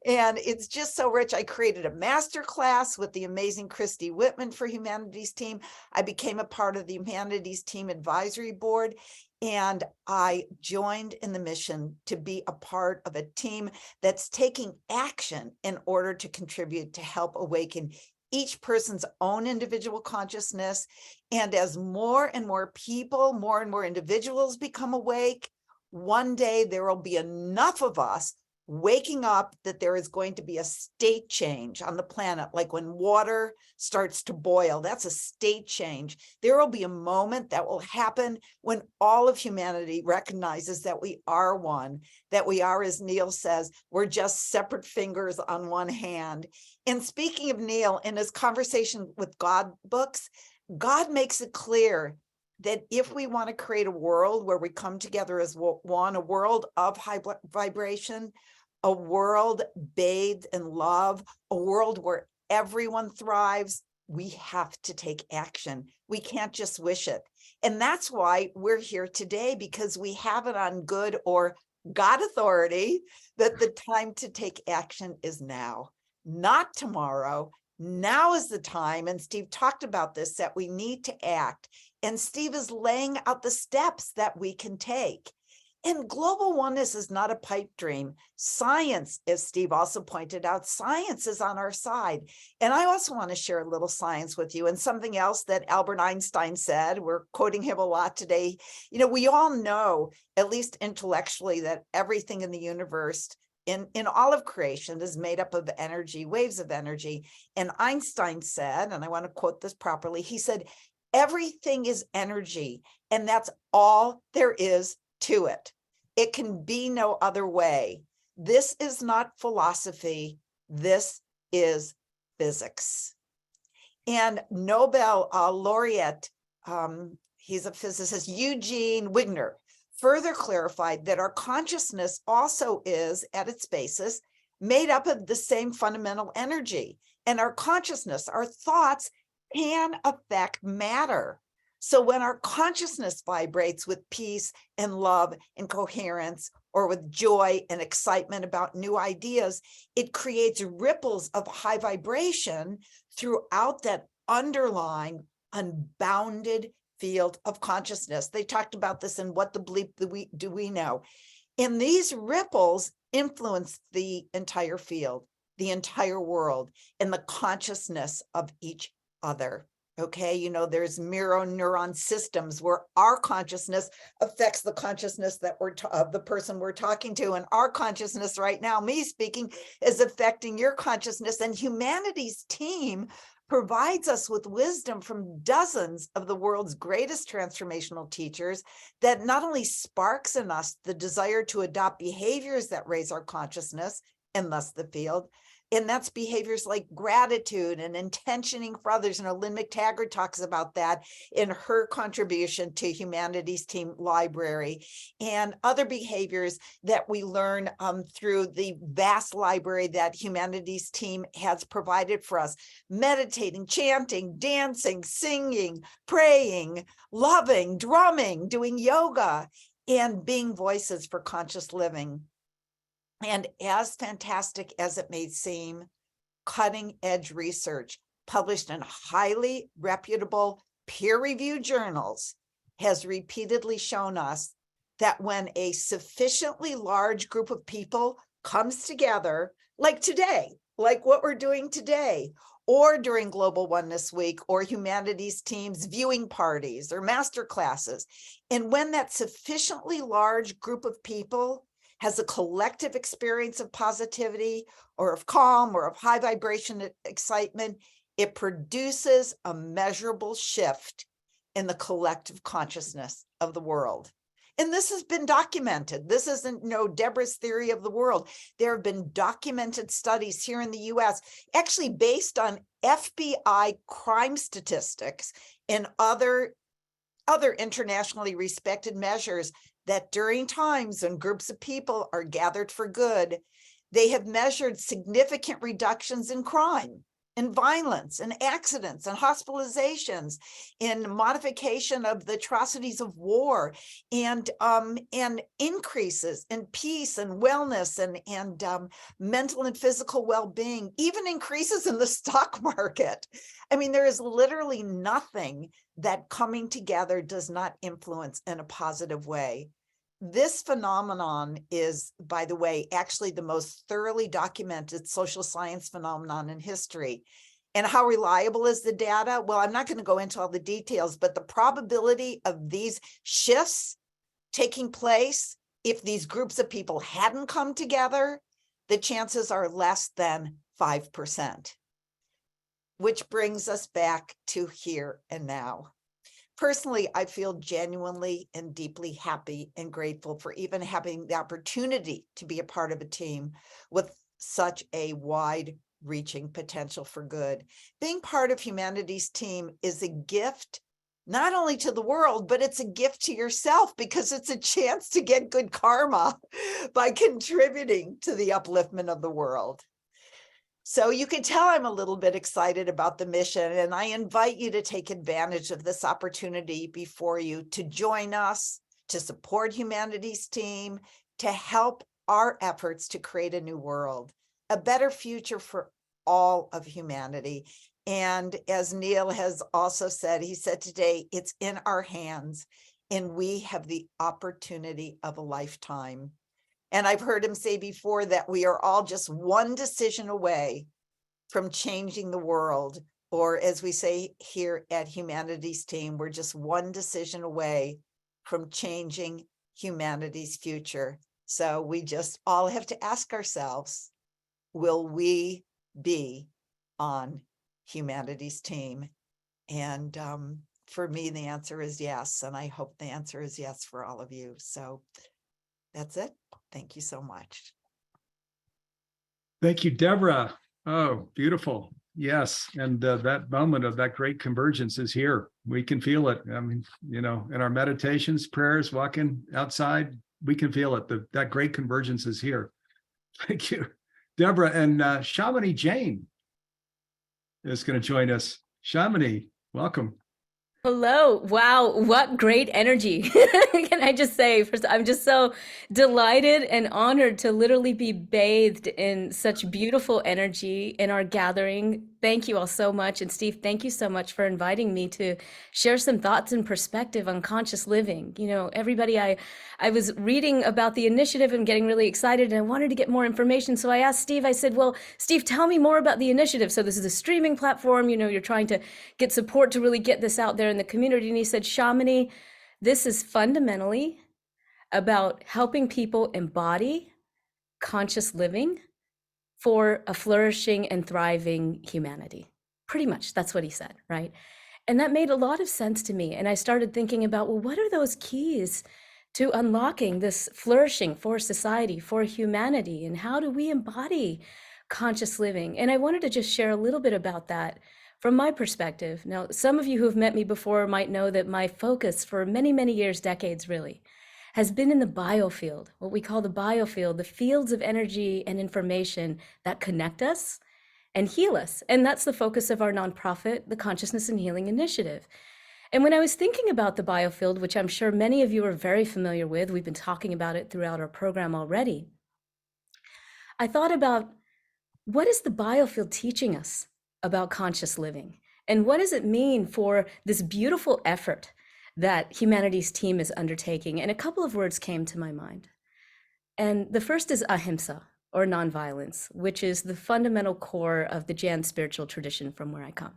And it's just so rich. I created a master class with the amazing Christy Whitman for Humanity's Team. I became a part of the Humanity's Team Advisory Board. And I joined in the mission to be a part of a team that's taking action in order to contribute to help awaken each person's own individual consciousness. And as more and more people, more and more individuals become awake, one day there will be enough of us waking up that there is going to be a state change on the planet. Like when water starts to boil, that's a state change. There will be a moment that will happen when all of humanity recognizes that we are one, that we are, as Neale says, we're just separate fingers on one hand. And speaking of Neale, in his Conversation with God books, God makes it clear that if we want to create a world where we come together as one, a world of high vibration, a world bathed in love, a world where everyone thrives, we have to take action. We can't just wish it. And that's why we're here today, because we have it on good or God authority that the time to take action is now, not tomorrow. Now is the time. And Steve talked about this, that we need to act. And Steve is laying out the steps that we can take. And global oneness is not a pipe dream. Science, as Steve also pointed out, science is on our side. And I also want to share a little science with you, and something else that Albert Einstein said. We're quoting him a lot today. You know, we all know, at least intellectually, that everything in the universe, in all of creation, is made up of energy, waves of energy. And Einstein said, and I want to quote this properly, he said, everything is energy, and that's all there is to it. It can be no other way. This is not philosophy. This is physics. And Nobel laureate, he's a physicist, Eugene Wigner, further clarified that our consciousness also is, at its basis, made up of the same fundamental energy. And our consciousness, our thoughts, can affect matter. So when our consciousness vibrates with peace and love and coherence, or with joy and excitement about new ideas, it creates ripples of high vibration throughout that underlying unbounded field of consciousness. They talked about this in What the Bleep Do We Know? And these ripples influence the entire field, the entire world, and the consciousness of each other. Okay, you know, there's mirror neuron systems where our consciousness affects the consciousness that of the person we're talking to, and our consciousness right now, me speaking, is affecting your consciousness. And humanity's team provides us with wisdom from dozens of the world's greatest transformational teachers that not only sparks in us the desire to adopt behaviors that raise our consciousness and thus the field. And that's behaviors like gratitude and intentioning for others. And Lynn McTaggart talks about that in her contribution to Humanities Team Library, and other behaviors that we learn through the vast library that Humanities Team has provided for us. Meditating, chanting, dancing, singing, praying, loving, drumming, doing yoga, and being voices for conscious living. And as fantastic as it may seem, cutting edge research published in highly reputable peer-reviewed journals has repeatedly shown us that when a sufficiently large group of people comes together, like today, like what we're doing today, or during Global Oneness Week, or Humanities Teams viewing parties or master classes, and when that sufficiently large group of people has a collective experience of positivity or of calm or of high vibration excitement, it produces a measurable shift in the collective consciousness of the world. And this has been documented. This isn't Debra's theory of the world. There have been documented studies here in the US, actually based on FBI crime statistics and other internationally respected measures, that during times when groups of people are gathered for good, they have measured significant reductions in crime and violence and accidents and hospitalizations, in modification of the atrocities of war, and increases in peace and wellness and mental and physical well-being, even increases in the stock market. I mean, there is literally nothing that coming together does not influence in a positive way. This phenomenon is, by the way, actually the most thoroughly documented social science phenomenon in history. And how reliable is the data? Well, I'm not going to go into all the details, but the probability of these shifts taking place, if these groups of people hadn't come together, the chances are less than 5%. Which brings us back to here and now. Personally, I feel genuinely and deeply happy and grateful for even having the opportunity to be a part of a team with such a wide-reaching potential for good. Being part of Humanities Team is a gift, not only to the world, but it's a gift to yourself, because it's a chance to get good karma by contributing to the upliftment of the world. So you can tell I'm a little bit excited about the mission, and I invite you to take advantage of this opportunity before you to join us, to support Humanities Team, to help our efforts to create a new world, a better future for all of humanity. And as Neale has also said, he said today, it's in our hands, and we have the opportunity of a lifetime. And I've heard him say before that we are all just one decision away from changing the world. Or as we say here at Humanities Team, we're just one decision away from changing humanity's future. So we just all have to ask ourselves, will we be on Humanities Team? And for me, the answer is yes. And I hope the answer is yes for all of you. So that's it. Thank you so much. Thank you, Debra. Oh, beautiful. Yes. And that moment of that great convergence is here. We can feel it. I mean, in our meditations, prayers, walking outside, we can feel it. That great convergence is here. Thank you, Debra. And Shamini Jain is going to join us. Shamini, welcome. Hello. Wow. What great energy. Can I just say, first, I'm just so delighted and honored to literally be bathed in such beautiful energy in our gathering thank you all so much. And Steve, thank you so much for inviting me to share some thoughts and perspective on conscious living. You know, everybody, I was reading about the initiative and getting really excited, and I wanted to get more information. So I asked Steve, I said, well, Steve, tell me more about the initiative. So this is a streaming platform, you know, you're trying to get support to really get this out there in the community. And he said, Shamini, this is fundamentally about helping people embody conscious living for a flourishing and thriving humanity. Pretty much, that's what he said, right? And that made a lot of sense to me. And I started thinking about, well, what are those keys to unlocking this flourishing for society, for humanity? And how do we embody conscious living? And I wanted to just share a little bit about that from my perspective. Now, some of you who have met me before might know that my focus for many, many years, decades really, has been in the biofield, what we call the biofield, the fields of energy and information that connect us and heal us. And that's the focus of our nonprofit, the Consciousness and Healing Initiative. And when I was thinking about the biofield, which I'm sure many of you are very familiar with, we've been talking about it throughout our program already, I thought about, what is the biofield teaching us about conscious living? And what does it mean for this beautiful effort that humanities team is undertaking? And a couple of words came to my mind. And the first is ahimsa, or nonviolence, which is the fundamental core of the Jain spiritual tradition from where I come.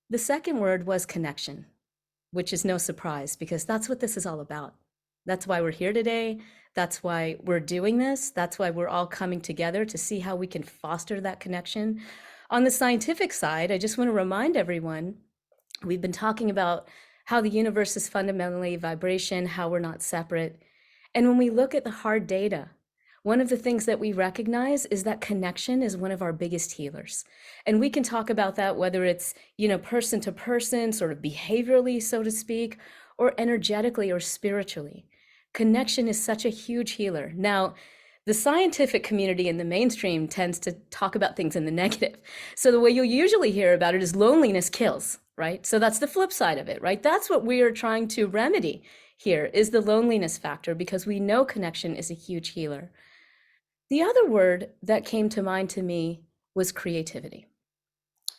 The second word was connection, which is no surprise because that's what this is all about. That's why we're here today. That's why we're doing this. That's why we're all coming together to see how we can foster that connection. On the scientific side, I just want to remind everyone, we've been talking about how the universe is fundamentally vibration, how we're not separate. And when we look at the hard data, one of the things that we recognize is that connection is one of our biggest healers. And we can talk about that, whether it's, you know, person to person, sort of behaviorally, so to speak, or energetically or spiritually. Connection is such a huge healer. Now, the scientific community in the mainstream tends to talk about things in the negative. So the way you'll usually hear about it is loneliness kills, right? So that's the flip side of it, right? That's what we are trying to remedy here, is the loneliness factor, because we know connection is a huge healer. The other word that came to mind to me was creativity.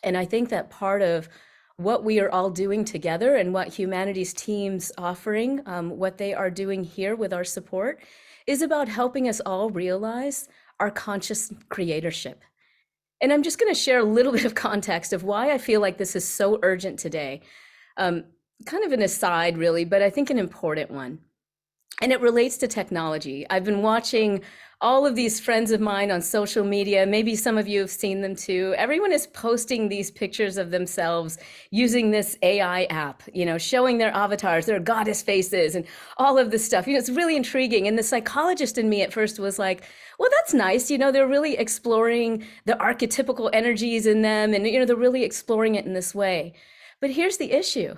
And I think that part of what we are all doing together and what humanities teams offering, what they are doing here with our support, is about helping us all realize our conscious creatorship. And I'm just going to share a little bit of context of why I feel like this is so urgent today. Kind of an aside, really, but I think an important one. And it relates to technology. I've been watching all of these friends of mine on social media. Maybe some of you have seen them too. Everyone is posting these pictures of themselves using this AI app, you know, showing their avatars, their goddess faces and all of this stuff. You know, it's really intriguing. And the psychologist in me at first was like, well, that's nice. You know, they're really exploring the archetypical energies in them. And, you know, they're really exploring it in this way. But here's the issue.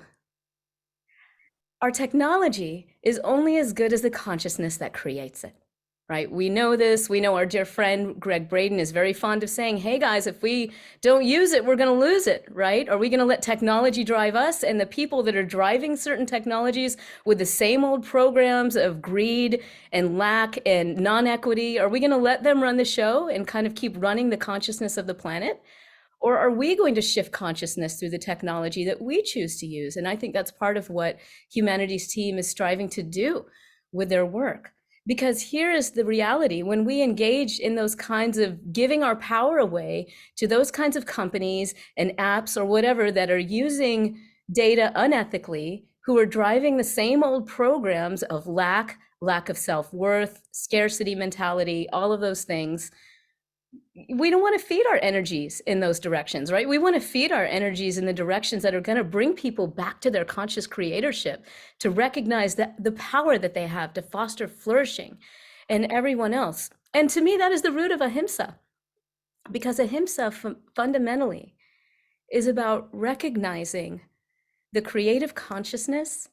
Our technology is only as good as the consciousness that creates it, right? We know this. We know our dear friend Greg Braden is very fond of saying, hey guys, if we don't use it, we're going to lose it, right? Are we going to let technology drive us? And the people that are driving certain technologies with the same old programs of greed and lack and non-equity, are we going to let them run the show and kind of keep running the consciousness of the planet? Or are we going to shift consciousness through the technology that we choose to use? And I think that's part of what Humanities Team is striving to do with their work. Because here is the reality: when we engage in those kinds of giving our power away to those kinds of companies and apps or whatever that are using data unethically, who are driving the same old programs of lack of self-worth, scarcity mentality, all of those things, we don't want to feed our energies in those directions, right? We want to feed our energies in the directions that are going to bring people back to their conscious creatorship, to recognize that the power that they have to foster flourishing in everyone else. And to me, that is the root of ahimsa, because ahimsa fundamentally is about recognizing the creative consciousness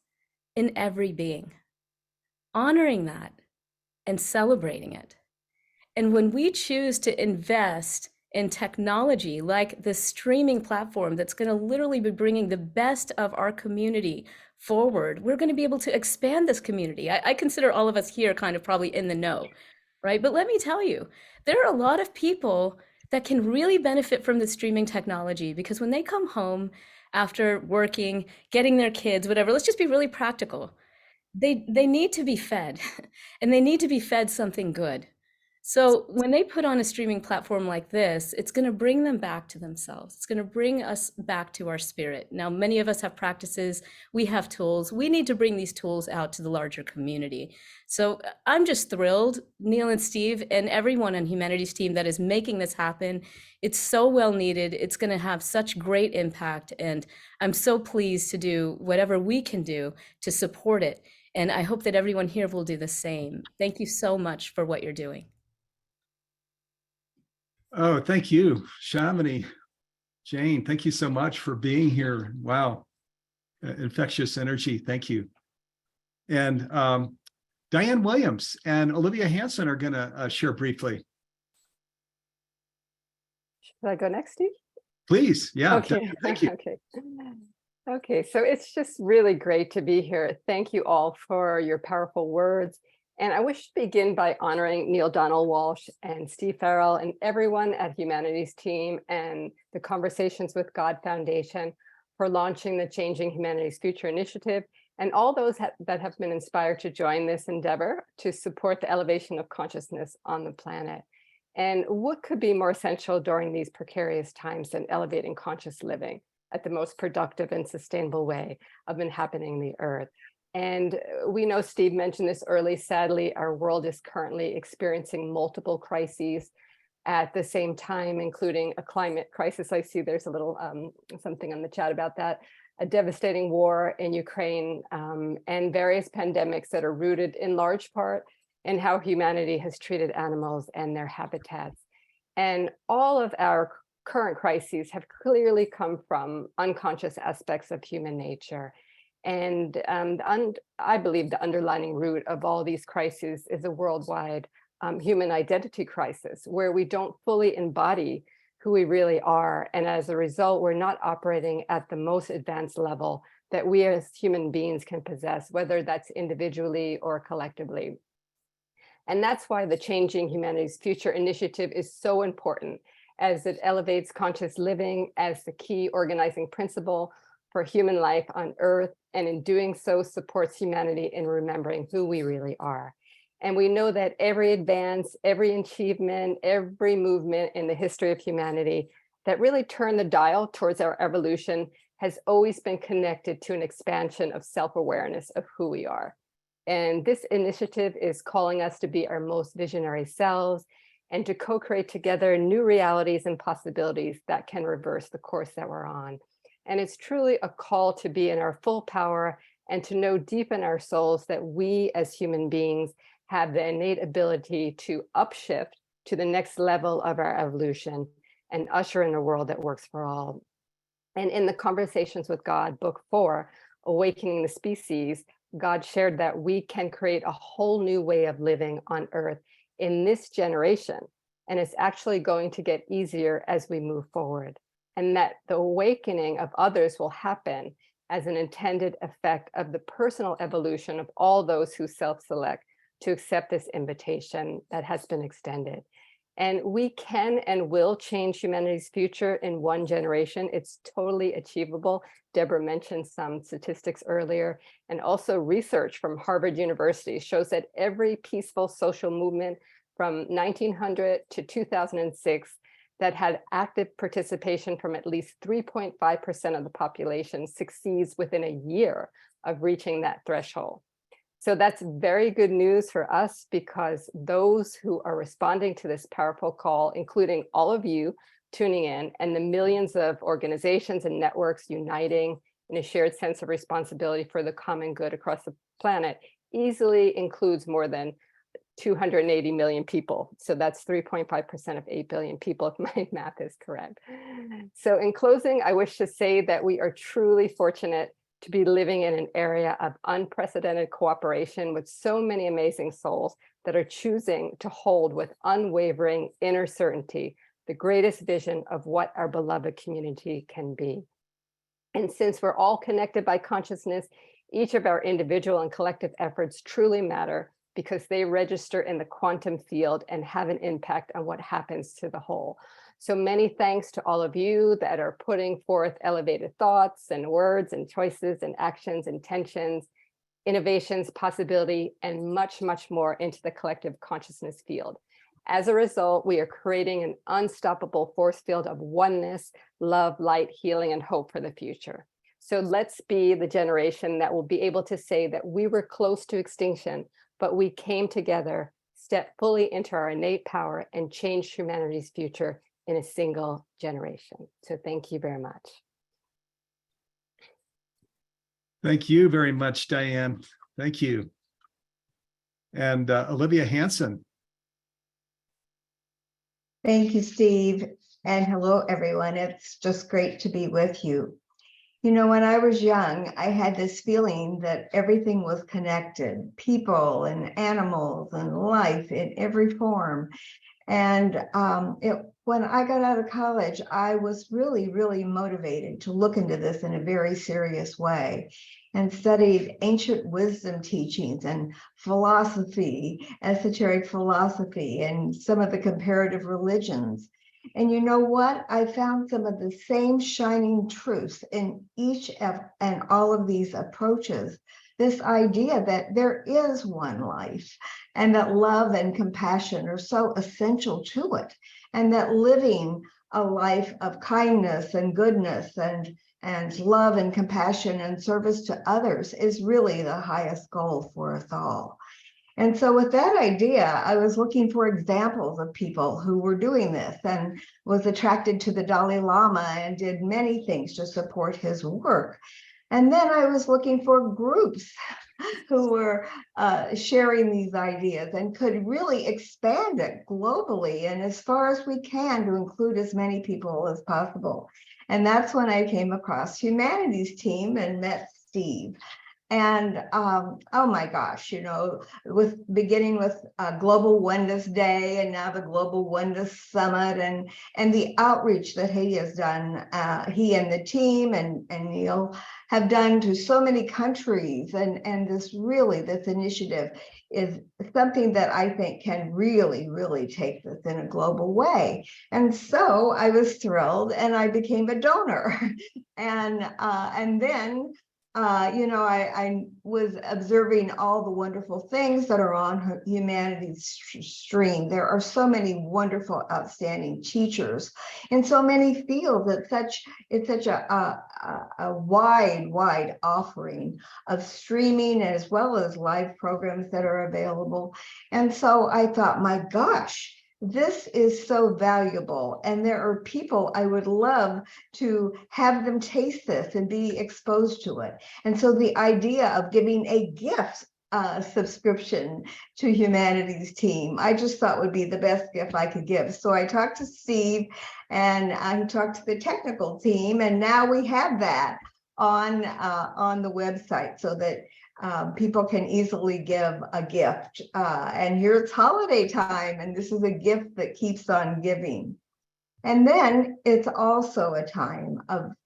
in every being, honoring that and celebrating it. And when we choose to invest in technology like the streaming platform that's going to literally be bringing the best of our community forward, we're going to be able to expand this community. I consider all of us here kind of probably in the know, right? But let me tell you, there are a lot of people that can really benefit from the streaming technology, because when they come home after working, getting their kids, whatever, let's just be really practical. They need to be fed and they need to be fed something good. So when they put on a streaming platform like this, it's going to bring them back to themselves. It's going to bring us back to our spirit. Now, many of us have practices, we have tools. We need to bring these tools out to the larger community. So I'm just thrilled, Neale and Steve and everyone on Humanity's team that is making this happen. It's so well needed. It's going to have such great impact. And I'm so pleased to do whatever we can do to support it. And I hope that everyone here will do the same. Thank you so much for what you're doing. Oh, thank you, Shamini Jain. Thank you so much for being here. Wow, infectious energy. Thank you. And Diane Williams and Olivia Hanson are going to share briefly. Should I go next, Steve? Please. Yeah. Okay. Thank you. Okay. Okay. So it's just really great to be here. Thank you all for your powerful words. And I wish to begin by honoring Neale Donald Walsch and Steve Farrell and everyone at Humanity's team and the Conversations with God Foundation for launching the Changing Humanity's Future initiative, and all those that have been inspired to join this endeavor to support the elevation of consciousness on the planet. And what could be more essential during these precarious times than elevating conscious living at the most productive and sustainable way of inhabiting the earth? And we know Steve mentioned this early. Sadly, our world is currently experiencing multiple crises at the same time, including a climate crisis. I see there's a little something on the chat about that, a devastating war in Ukraine, and various pandemics that are rooted in large part in how humanity has treated animals and their habitats. And all of our current crises have clearly come from unconscious aspects of human nature. And I believe the underlying root of all these crises is a worldwide human identity crisis, where we don't fully embody who we really are. And as a result, we're not operating at the most advanced level that we as human beings can possess, whether that's individually or collectively. And that's why the Changing Humanity's Future initiative is so important, as it elevates conscious living as the key organizing principle for human life on Earth, and in doing so supports humanity in remembering who we really are. And we know that every advance, every achievement, every movement in the history of humanity that really turned the dial towards our evolution has always been connected to an expansion of self-awareness of who we are. And this initiative is calling us to be our most visionary selves and to co-create together new realities and possibilities that can reverse the course that we're on. And it's truly a call to be in our full power and to know deep in our souls that we as human beings have the innate ability to upshift to the next level of our evolution and usher in a world that works for all. And in the Conversations with God, Book 4, Awakening the Species, God shared that we can create a whole new way of living on Earth in this generation. And it's actually going to get easier as we move forward. And that the awakening of others will happen as an intended effect of the personal evolution of all those who self-select to accept this invitation that has been extended. And we can and will change humanity's future in one generation. It's totally achievable. Debra mentioned some statistics earlier, and also research from Harvard University shows that every peaceful social movement from 1900 to 2006 that had active participation from at least 3.5% of the population succeeds within a year of reaching that threshold. So that's very good news for us, because those who are responding to this powerful call, including all of you tuning in and the millions of organizations and networks uniting in a shared sense of responsibility for the common good across the planet, easily includes more than 280 million people. So that's 3.5% of 8 billion people, if my math is correct. So in closing, I wish to say that we are truly fortunate to be living in an area of unprecedented cooperation with so many amazing souls that are choosing to hold with unwavering inner certainty the greatest vision of what our beloved community can be. And since we're all connected by consciousness, each of our individual and collective efforts truly matter, because they register in the quantum field and have an impact on what happens to the whole. So many thanks to all of you that are putting forth elevated thoughts and words and choices and actions, intentions, innovations, possibility, and much, much more into the collective consciousness field. As a result, we are creating an unstoppable force field of oneness, love, light, healing, and hope for the future. So let's be the generation that will be able to say that we were close to extinction, but we came together, stepped fully into our innate power, and changed humanity's future in a single generation. So thank you very much. Thank you very much, Diane. Thank you. And Olivia Hanson. Thank you, Steve. And hello, everyone. It's just great to be with you. You know, when I was young, I had this feeling that everything was connected, people and animals and life in every form. And when I got out of college, I was really, really motivated to look into this in a very serious way, and studied ancient wisdom teachings and philosophy, esoteric philosophy, and some of the comparative religions. And you know what? I found some of the same shining truths in each and all of these approaches. This idea that there is one life, and that love and compassion are so essential to it, and that living a life of kindness and goodness and love and compassion and service to others is really the highest goal for us all. And so with that idea, I was looking for examples of people who were doing this, and was attracted to the Dalai Lama and did many things to support his work. And then I was looking for groups who were sharing these ideas and could really expand it globally and as far as we can to include as many people as possible. And that's when I came across Humanities Team and met Steve. And oh my gosh, you know, beginning with Global Oneness Day and now the Global Oneness Summit and the outreach that he has done, he and the team and Neale have done to so many countries, and this initiative is something that I think can really, really take this in a global way. And so I was thrilled, and I became a donor, and then. You know, I was observing all the wonderful things that are on Humanities Stream. There are so many wonderful, outstanding teachers in so many fields. It's such a wide offering of streaming as well as live programs that are available. And so I thought, my gosh, this is so valuable, and there are people I would love to have them taste this and be exposed to it. And so the idea of giving a gift subscription to Humanities Team, I just thought would be the best gift I could give. So I talked to Steve, and I talked to the technical team, and now we have that on the website so that people can easily give a gift. And here it's holiday time, and this is a gift that keeps on giving. And then it's also a time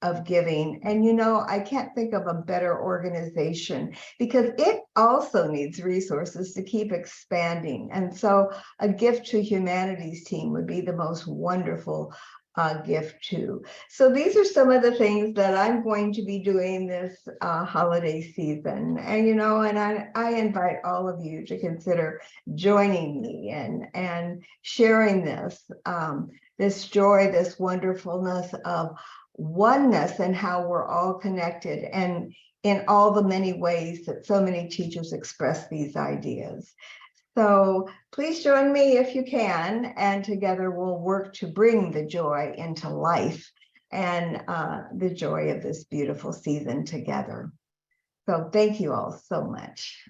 of giving. And, you know, I can't think of a better organization because it also needs resources to keep expanding. And so a gift to Humanities Team would be the most wonderful gift too. So these are some of the things that I'm going to be doing this holiday season. And, you know, and I invite all of you to consider joining me and sharing this, this joy, this wonderfulness of oneness and how we're all connected, and in all the many ways that so many teachers express these ideas. So please join me if you can, and together we'll work to bring the joy into life and the joy of this beautiful season together. So thank you all so much.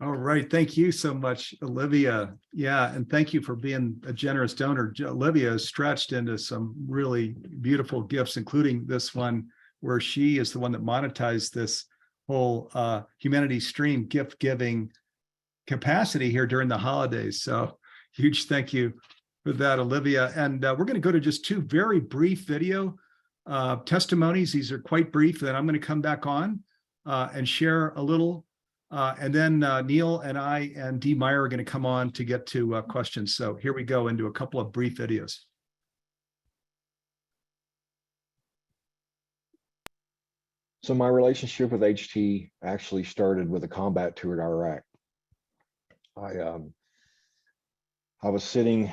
All right. Thank you so much, Olivia. Yeah. And thank you for being a generous donor. Olivia has stretched into some really beautiful gifts, including this one where she is the one that monetized this whole Humanities Stream gift giving capacity here during the holidays. So huge thank you for that, Olivia. And we're going to go to just two very brief video testimonies. These are quite brief. Then I'm going to come back on and share a little. And then Neale and I and Dee Meyer are going to come on to get to questions. So here we go into a couple of brief videos. So my relationship with HT actually started with a combat tour to Iraq. I was sitting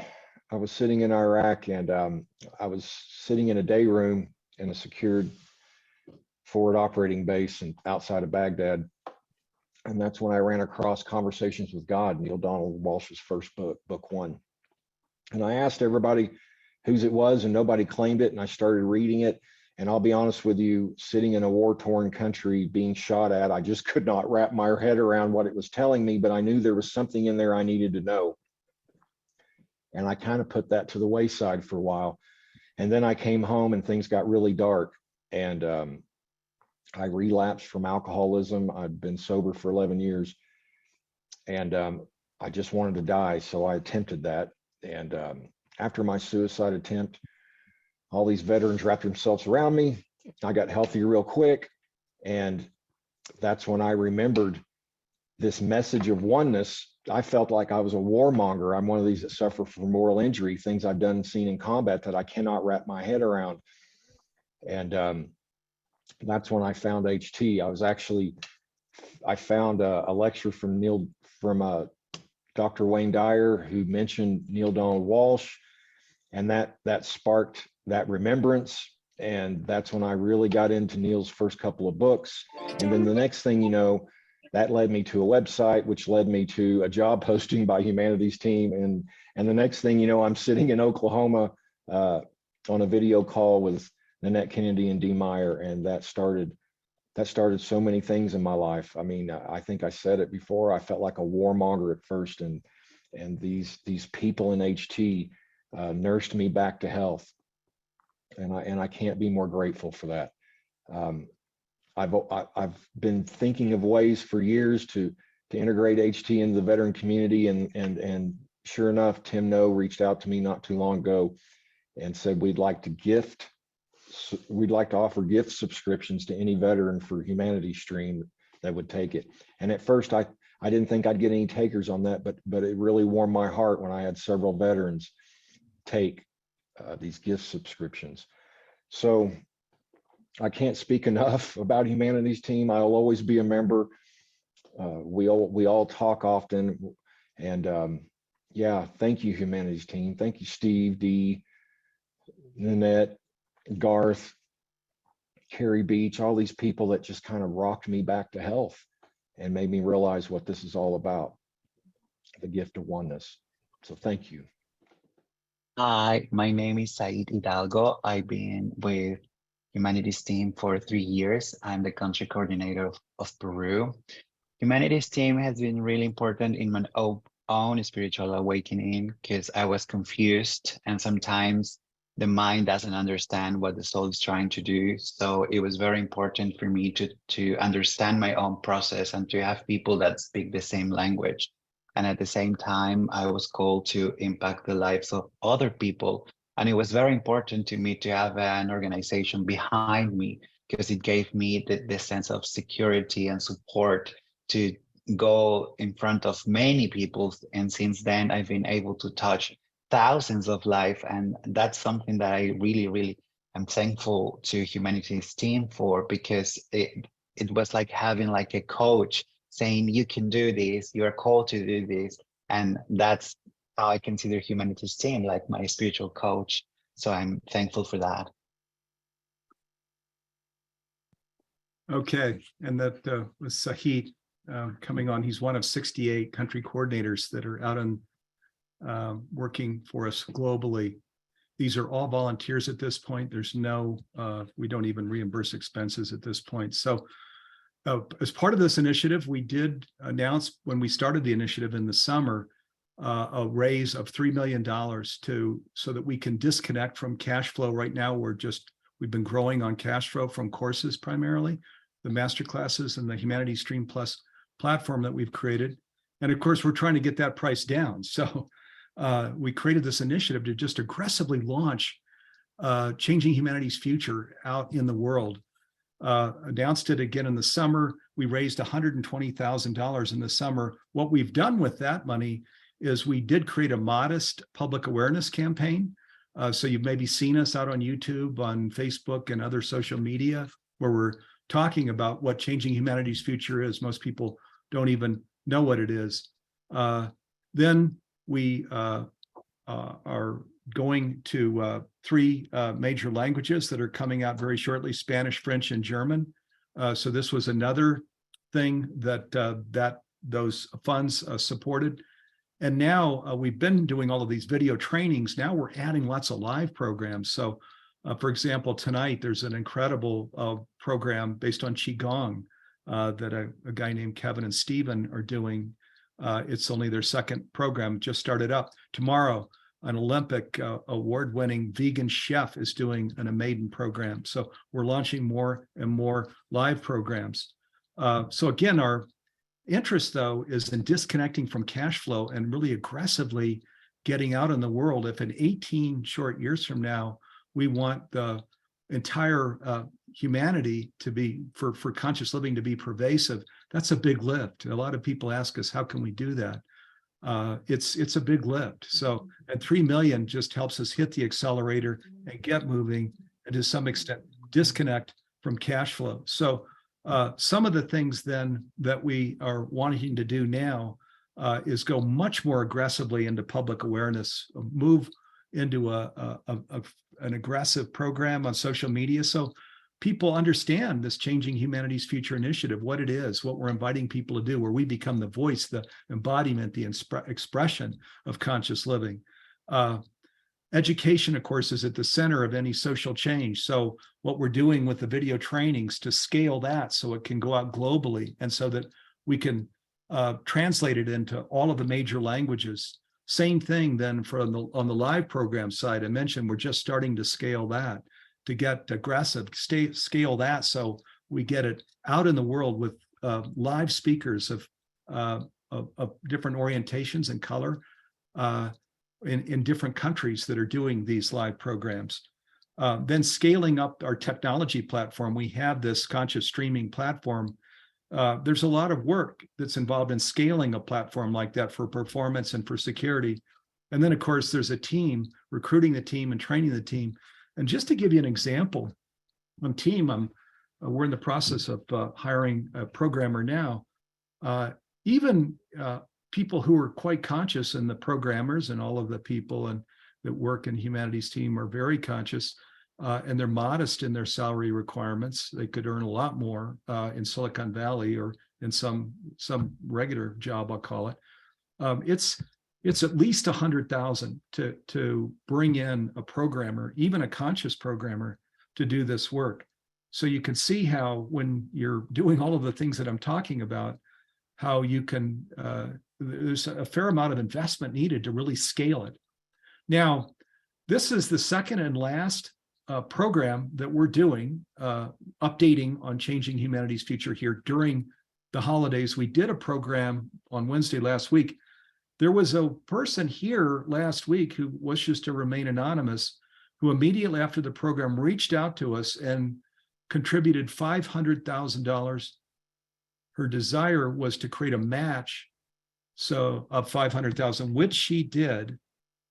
in Iraq, and I was sitting in a day room in a secured forward operating base and outside of Baghdad. And that's when I ran across Conversations with God, Neale Donald Walsch's first book, book 1. And I asked everybody whose it was, and nobody claimed it. And I started reading it. And I'll be honest with you, sitting in a war-torn country being shot at, I just could not wrap my head around what it was telling me, but I knew there was something in there I needed to know. And I kind of put that to the wayside for a while. And then I came home and things got really dark. And I relapsed from alcoholism. I'd been sober for 11 years. And I just wanted to die. So I attempted that. And after my suicide attempt, all these veterans wrapped themselves around me. I got healthy real quick. And that's when I remembered this message of oneness. I felt like I was a warmonger. I'm one of these that suffer from moral injury, things I've done and seen in combat that I cannot wrap my head around. And that's when I found HT. I found a lecture from Dr. Wayne Dyer, who mentioned Neale Donald Walsch, and that sparked that remembrance. And that's when I really got into Neale's first couple of books. And then the next thing you know, that led me to a website, which led me to a job posting by Humanities Team. And the next thing you know, I'm sitting in Oklahoma on a video call with Nanette Kennedy and Dee Meyer, and that started so many things in my life. I mean, I think I said it before. I felt like a warmonger at first, and these people in HT nursed me back to health, and I can't be more grateful for that. I've been thinking of ways for years to integrate HT into the veteran community, and sure enough, Tim No reached out to me not too long ago and said we'd like to offer gift subscriptions to any veteran for Humanities Stream that would take it. And at first I didn't think I'd get any takers on that, but it really warmed my heart when I had several veterans take these gift subscriptions. So I can't speak enough about Humanities Team. I'll always be a member. We all talk often, and yeah, thank you, Humanities Team. Thank you, Steve, Dee, Nanette, Garth, Carrie Beach, all these people that just kind of rocked me back to health and made me realize what this is all about, the gift of oneness. So thank you. Hi, my name is Said Hidalgo. I've been with Humanities Team for 3 years. I'm the country coordinator of Peru. Humanities Team has been really important in my own spiritual awakening, because I was confused, and sometimes the mind doesn't understand what the soul is trying to do. So it was very important for me to understand my own process and to have people that speak the same language. And at the same time, I was called to impact the lives of other people. And it was very important to me to have an organization behind me, because it gave me the sense of security and support to go in front of many people. And since then, I've been able to touch thousands of lives. And that's something that I really, really am thankful to Humanities Team for, because it was like having like a coach saying, you can do this, you're called to do this. And that's how I consider Humanities Team, like my spiritual coach. So I'm thankful for that. Okay, and that was Sahid coming on. He's one of 68 country coordinators that are out on working for us globally. These are all volunteers at this point. There's no, we don't even reimburse expenses at this point. So as part of this initiative, we did announce when we started the initiative in the summer, a raise of $3 million so that we can disconnect from cash flow. Right now, we've been growing on cash flow from courses, primarily the master classes and the Humanities Stream Plus platform that we've created. And of course, we're trying to get that price down. So we created this initiative to just aggressively launch Changing Humanity's Future out in the world. Announced it again in the summer. We raised $120,000 in the summer. What we've done with that money is we did create a modest public awareness campaign. So you've maybe seen us out on YouTube, on Facebook, and other social media, where we're talking about what Changing Humanity's Future is. Most people don't even know what it is. Then we are going to 3 major languages that are coming out very shortly: Spanish, French, and German. So this was another thing that those funds supported. And now we've been doing all of these video trainings. Now we're adding lots of live programs. So for example, tonight there's an incredible program based on Qigong that a guy named Kevin and Stephen are doing. It's only their 2nd program, just started up. Tomorrow, an Olympic award-winning vegan chef is doing an Maiden program. So we're launching more and more live programs. So again, our interest, though, is in disconnecting from cash flow and really aggressively getting out in the world. If in 18 short years from now, we want the entire humanity to be, for conscious living to be pervasive, that's a big lift. A lot of people ask us, how can we do that? It's a big lift. So, and 3 million just helps us hit the accelerator and get moving, and to some extent disconnect from cash flow. So some of the things then that we are wanting to do now is go much more aggressively into public awareness, move into an aggressive program on social media, so people understand this Changing Humanity's Future initiative, what it is, what we're inviting people to do, where we become the voice, the embodiment, the expression of conscious living. Education, of course, is at the center of any social change. So what we're doing with the video trainings to scale that so it can go out globally, and so that we can translate it into all of the major languages. Same thing then on the live program side. I mentioned we're just starting to scale that, to get aggressive, scale that so we get it out in the world with live speakers of different orientations and color in different countries that are doing these live programs. Then scaling up our technology platform. We have this conscious streaming platform. There's a lot of work that's involved in scaling a platform like that for performance and for security. And then, of course, there's a team, recruiting the team and training the team. And just to give you an example, on team, we're in the process of hiring a programmer now. Even people who are quite conscious, and the programmers and all of the people that work in humanities team are very conscious, and they're modest in their salary requirements. They could earn a lot more in Silicon Valley or in some regular job, I'll call it. It's at least 100,000 to bring in a programmer, even a conscious programmer, to do this work. So you can see how, when you're doing all of the things that I'm talking about, how you can, there's a fair amount of investment needed to really scale it. Now, this is the second and last program that we're doing, updating on Changing Humanity's Future here during the holidays. We did a program on Wednesday last week. There was a person here last week who wishes to remain anonymous, who immediately after the program reached out to us and contributed $500,000. Her desire was to create a match of $500,000, which she did.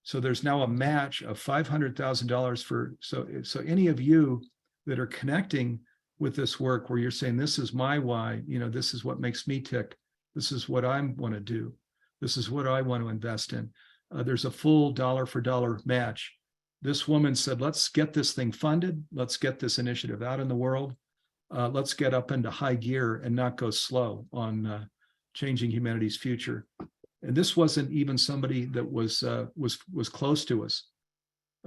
So there's now a match of $500,000 for, so any of you that are connecting with this work, where you're saying, this is my why, this is what makes me tick, this is what I want to do, this is what I want to invest in. There's a full dollar for dollar match. This woman said, let's get this thing funded. Let's get this initiative out in the world. Let's get up into high gear and not go slow on Changing Humanity's Future. And this wasn't even somebody that was close to us,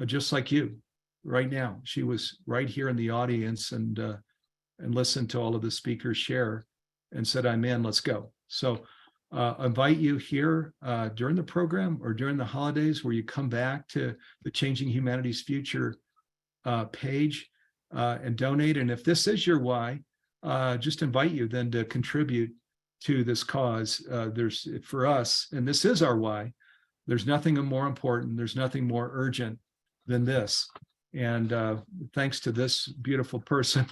just like you right now. She was right here in the audience and listened to all of the speakers share and said, I'm in, let's go. So I invite you here during the program or during the holidays, where you come back to the Changing Humanity's Future page and donate. And if this is your why, just invite you then to contribute to this cause. There's, for us, and this is our why, there's nothing more important, there's nothing more urgent than this. And thanks to this beautiful person,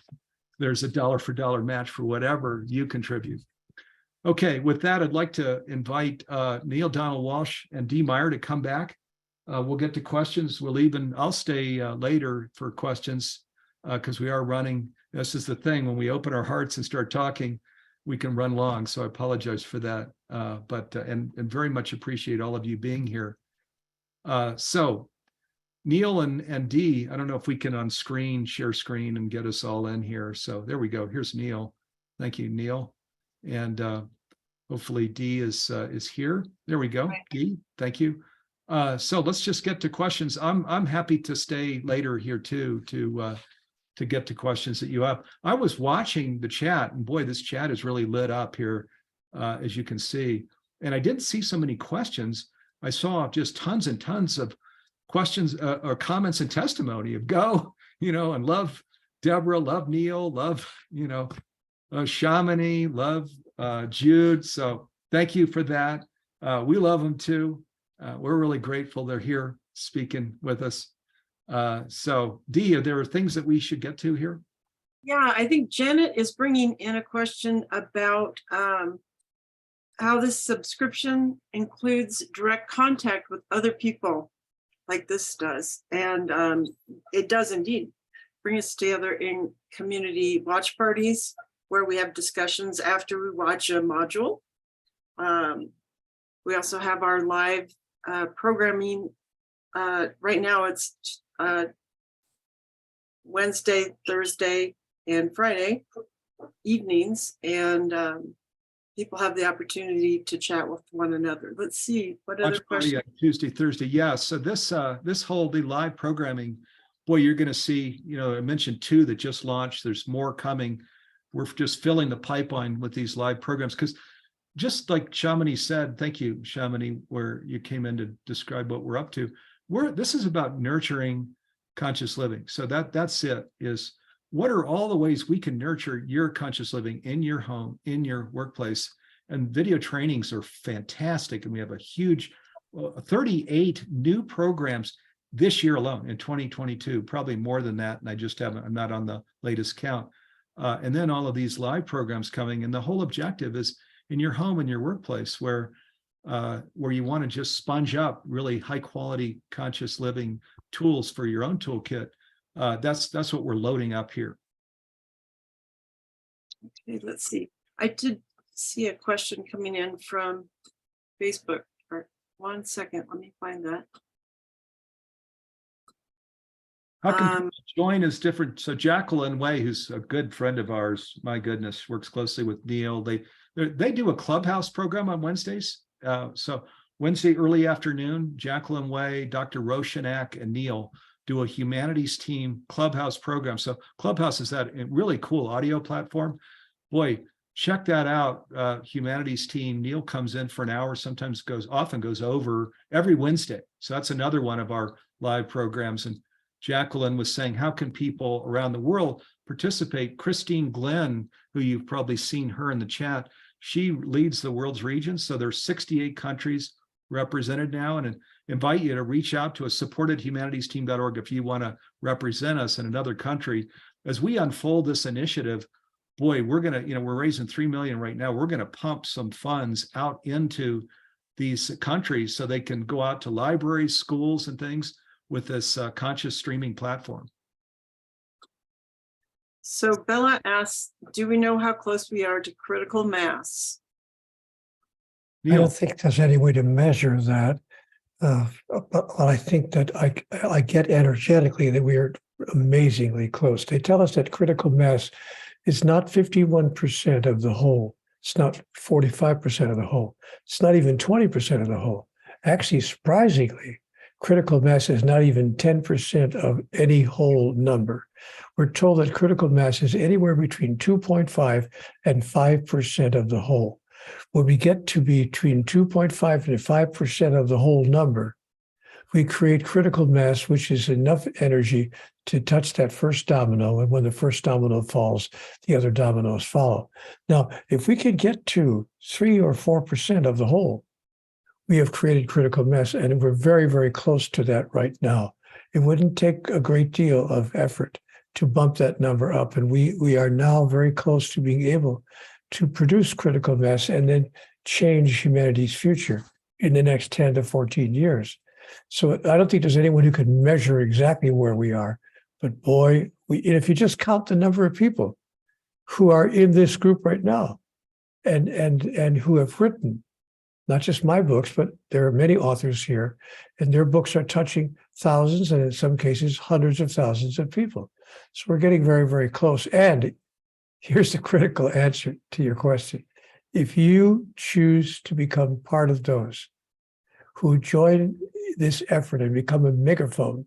there's a dollar for dollar match for whatever you contribute. Okay, with that, I'd like to invite Neale Donald Walsch and Dee Meyer to come back. We'll get to questions. I'll stay later for questions because we are running This is the thing, when we open our hearts and start talking, we can run long. So I apologize for that. And very much appreciate all of you being here. So Neale and Dee, I don't know if we can on screen, share screen and get us all in here. So there we go. Here's Neale. Thank you, Neale. And hopefully Dee is here. There we go. Dee, thank you. So let's just get to questions. I'm happy to stay later here too, to get to questions that you have. I was watching the chat, and boy, this chat is really lit up here, as you can see. And I didn't see so many questions. I saw just tons and tons of questions or comments and testimony of go, and love Debra, love Neale, love, Shamini, love Jude. So thank you for that. We love them too. We're really grateful they're here speaking with us. So Dee, there are things that we should get to here? Yeah, I think Janet is bringing in a question about how this subscription includes direct contact with other people like this does. And it does indeed bring us together in community watch parties where we have discussions after we watch a module. We also have our live programming. Right now it's Wednesday, Thursday, and Friday evenings, and people have the opportunity to chat with one another. Let's see, what other questions? Tuesday, Thursday, yeah. So this whole the live programming, boy, you're going to see. I mentioned 2 that just launched. There's more coming. We're just filling the pipeline with these live programs because, just like Shamini said, thank you, Shamini, where you came in to describe what we're up to. This is about nurturing conscious living. So that's it, is what are all the ways we can nurture your conscious living in your home, in your workplace? And video trainings are fantastic. And we have a huge 38 new programs this year alone in 2022, probably more than that. And I'm not on the latest count. And then all of these live programs coming. And the whole objective is in your home and your workplace where you want to just sponge up really high quality conscious living tools for your own toolkit. That's what we're loading up here. Okay, let's see. I did see a question coming in from Facebook. One second, let me find that. How can join is different? So Jacqueline Way, who's a good friend of ours, my goodness, works closely with Neale. They do a clubhouse program on Wednesdays. So Wednesday early afternoon, Jacqueline Way, Dr. Roshanak, and Neale do a humanities team clubhouse program. So Clubhouse is that really cool audio platform. Boy, check that out. Humanities team. Neale comes in for an hour, often goes over every Wednesday. So that's another one of our live programs. And Jacqueline was saying, how can people around the world participate? Christine Glenn, who you've probably seen her in the chat, she leads the world's regions. So there's 68 countries represented now, and invite you to reach out to us, support@humanitiesteam.org if you want to represent us in another country. As we unfold this initiative, boy, we're raising $3 million right now. We're going to pump some funds out into these countries so they can go out to libraries, schools, and things with this conscious streaming platform. So Bella asks, do we know how close we are to critical mass? I don't think there's any way to measure that. But I think that I get energetically that we are amazingly close. They tell us that critical mass is not 51% of the whole. It's not 45% of the whole. It's not even 20% of the whole. Actually, surprisingly, critical mass is not even 10% of any whole number. We're told that critical mass is anywhere between 2.5 and 5% of the whole. When we get to between 2.5 and 5% of the whole number, we create critical mass, which is enough energy to touch that first domino. And when the first domino falls, the other dominoes follow. Now, if we could get to 3 or 4% of the whole, we have created critical mass, and we're very, very close to that right now. It wouldn't take a great deal of effort to bump that number up. And we are now very close to being able to produce critical mass and then change humanity's future in the next 10 to 14 years. So I don't think there's anyone who can measure exactly where we are, but boy, if you just count the number of people who are in this group right now and who have written, not just my books, but there are many authors here, and their books are touching thousands and in some cases hundreds of thousands of people. So we're getting very, very close. And here's the critical answer to your question. If you choose to become part of those who join this effort and become a megaphone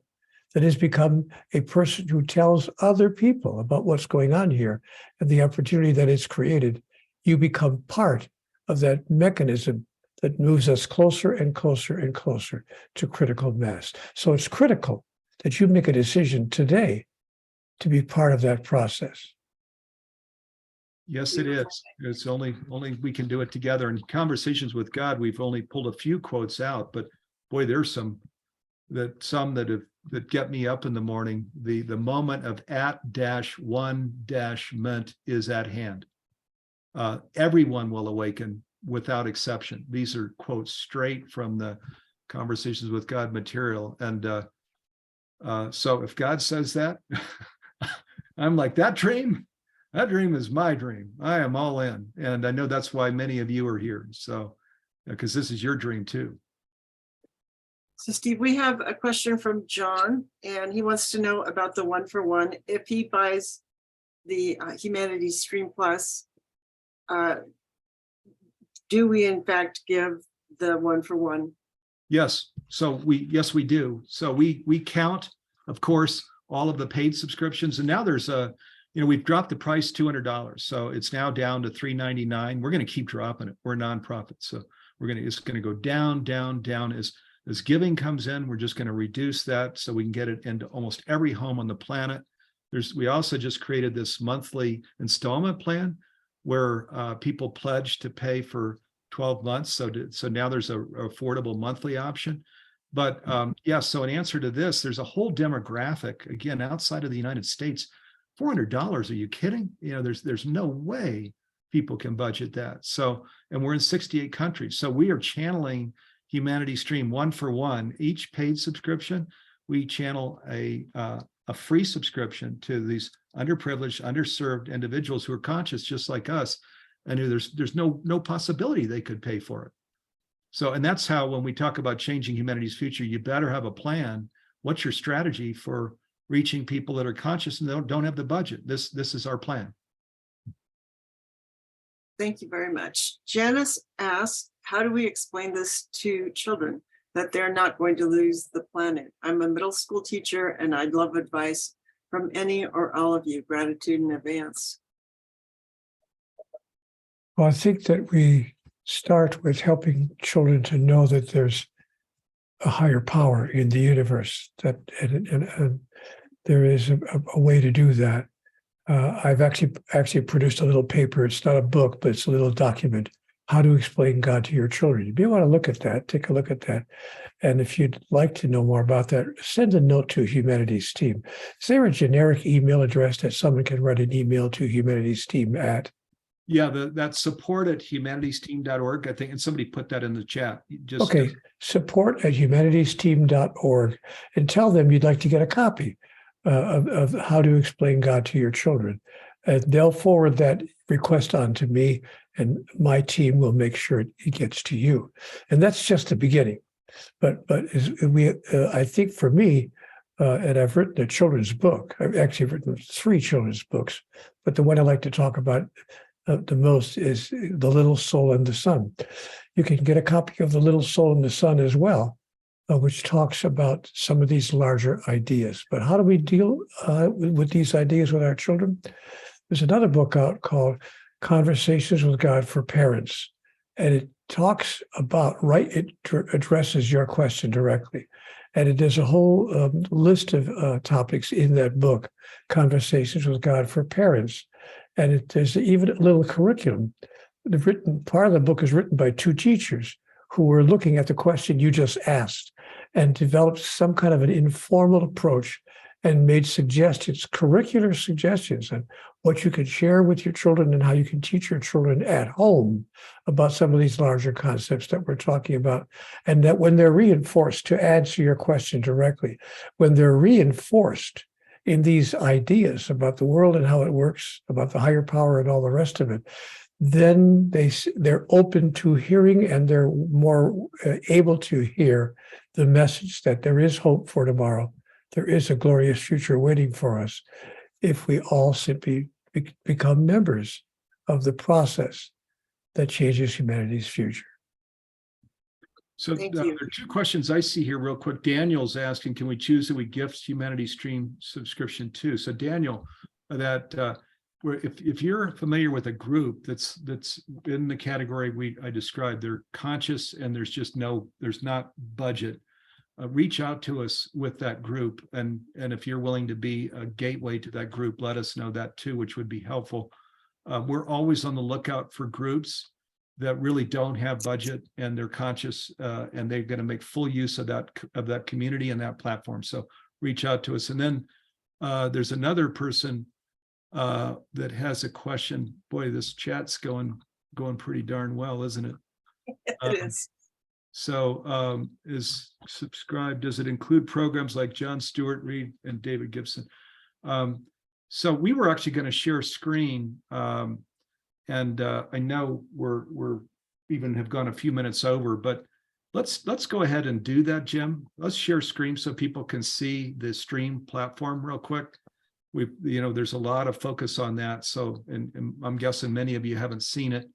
that has become a person who tells other people about what's going on here and the opportunity that it's created, you become part of that mechanism that moves us closer and closer and closer to critical mass. So it's critical that you make a decision today to be part of that process. Yes, it is. It's only we can do it together. In Conversations with God, we've only pulled a few quotes out, but boy, there's some that get me up in the morning. The moment of @1-ment is at hand. Everyone will awaken without exception. These are quotes straight from the Conversations with God material. And so if God says that, I'm like, that dream is my dream. I am all in. And I know that's why many of you are here. So, because this is your dream too. So Steve, we have a question from John, and he wants to know about the 1-for-1. If he buys the Humanities Stream Plus, do we in fact give the 1-for-1? Yes. So we do. So we count, of course, all of the paid subscriptions. And now there's we've dropped the price $200. So it's now down to $399. We're going to keep dropping it. We're a nonprofit. So it's going to go down, down, down. As giving comes in, we're just going to reduce that so we can get it into almost every home on the planet. We also just created this monthly installment plan where people pledge to pay for 12 months. So now there's a affordable monthly option. But so in answer to this, there's a whole demographic, again, outside of the United States. $400, are you kidding? There's no way people can budget that. So, and we're in 68 countries. So we are channeling Humanities Stream 1-for-1. Each paid subscription, we channel a free subscription to these underprivileged, underserved individuals who are conscious just like us, and who there's no possibility they could pay for it. So, and that's how, when we talk about changing humanity's future, you better have a plan. What's your strategy for reaching people that are conscious and don't have the budget? This is our plan. Thank you very much. Janice asked, how do we explain this to children, that they're not going to lose the planet? I'm a middle school teacher and I'd love advice from any or all of you. Gratitude in advance. Well, I think that we start with helping children to know that there's a higher power in the universe, that and there is a way to do that. I've actually produced a little paper. It's not a book, but it's a little document. How to explain God to your children. You may want to look at that, take a look at that. And if you'd like to know more about that, send a note to Humanities Team. Is there a generic email address that someone can write an email to Humanities Team at? Yeah, that's support@humanitiesteam.org, I think, and somebody put that in the chat. Okay, support@humanitiesteam.org, and tell them you'd like to get a copy of How to Explain God to Your Children. They'll forward that request on to me, and my team will make sure it gets to you. And that's just the beginning. But I think for me, and I've written a children's book. I've actually written 3 children's books, but the one I like to talk about the most is The Little Soul and the Sun. You can get a copy of The Little Soul and the Sun as well, which talks about some of these larger ideas. But how do we deal with these ideas with our children? There's another book out called Conversations with God for Parents, and it talks about, it addresses your question directly. And there's a whole list of topics in that book, Conversations with God for Parents. And there's even a little curriculum. Part of the book is written by 2 teachers who were looking at the question you just asked and developed some kind of an informal approach and made suggestions, curricular suggestions, on what you could share with your children and how you can teach your children at home about some of these larger concepts that we're talking about. And that when they're reinforced, to answer your question directly, when they're reinforced in these ideas about the world and how it works, about the higher power and all the rest of it, then they're open to hearing, and they're more able to hear the message that there is hope for tomorrow. There is a glorious future waiting for us if we all simply become members of the process that changes humanity's future. So Thank there you. are two questions I see here real quick. Daniel's asking, can we choose who we gift Humanity Stream subscription to? So Daniel, if you're familiar with a group that's in the category I described, they're conscious and there's not budget, reach out to us with that group. And if you're willing to be a gateway to that group, let us know that too, which would be helpful. We're always on the lookout for groups that really don't have budget and they're conscious and they're going to make full use of that community and that platform. So reach out to us. And then there's another person that has a question. Boy, this chat's going pretty darn well, isn't it? It is. So is subscribed, does it include programs like John Stewart Reed and David Gibson? So we were actually going to share a screen, and I know we're even have gone a few minutes over, but let's go ahead and do that, Jim. Let's share screen so people can see the stream platform real quick. There's a lot of focus on that. So, and I'm guessing many of you haven't seen it.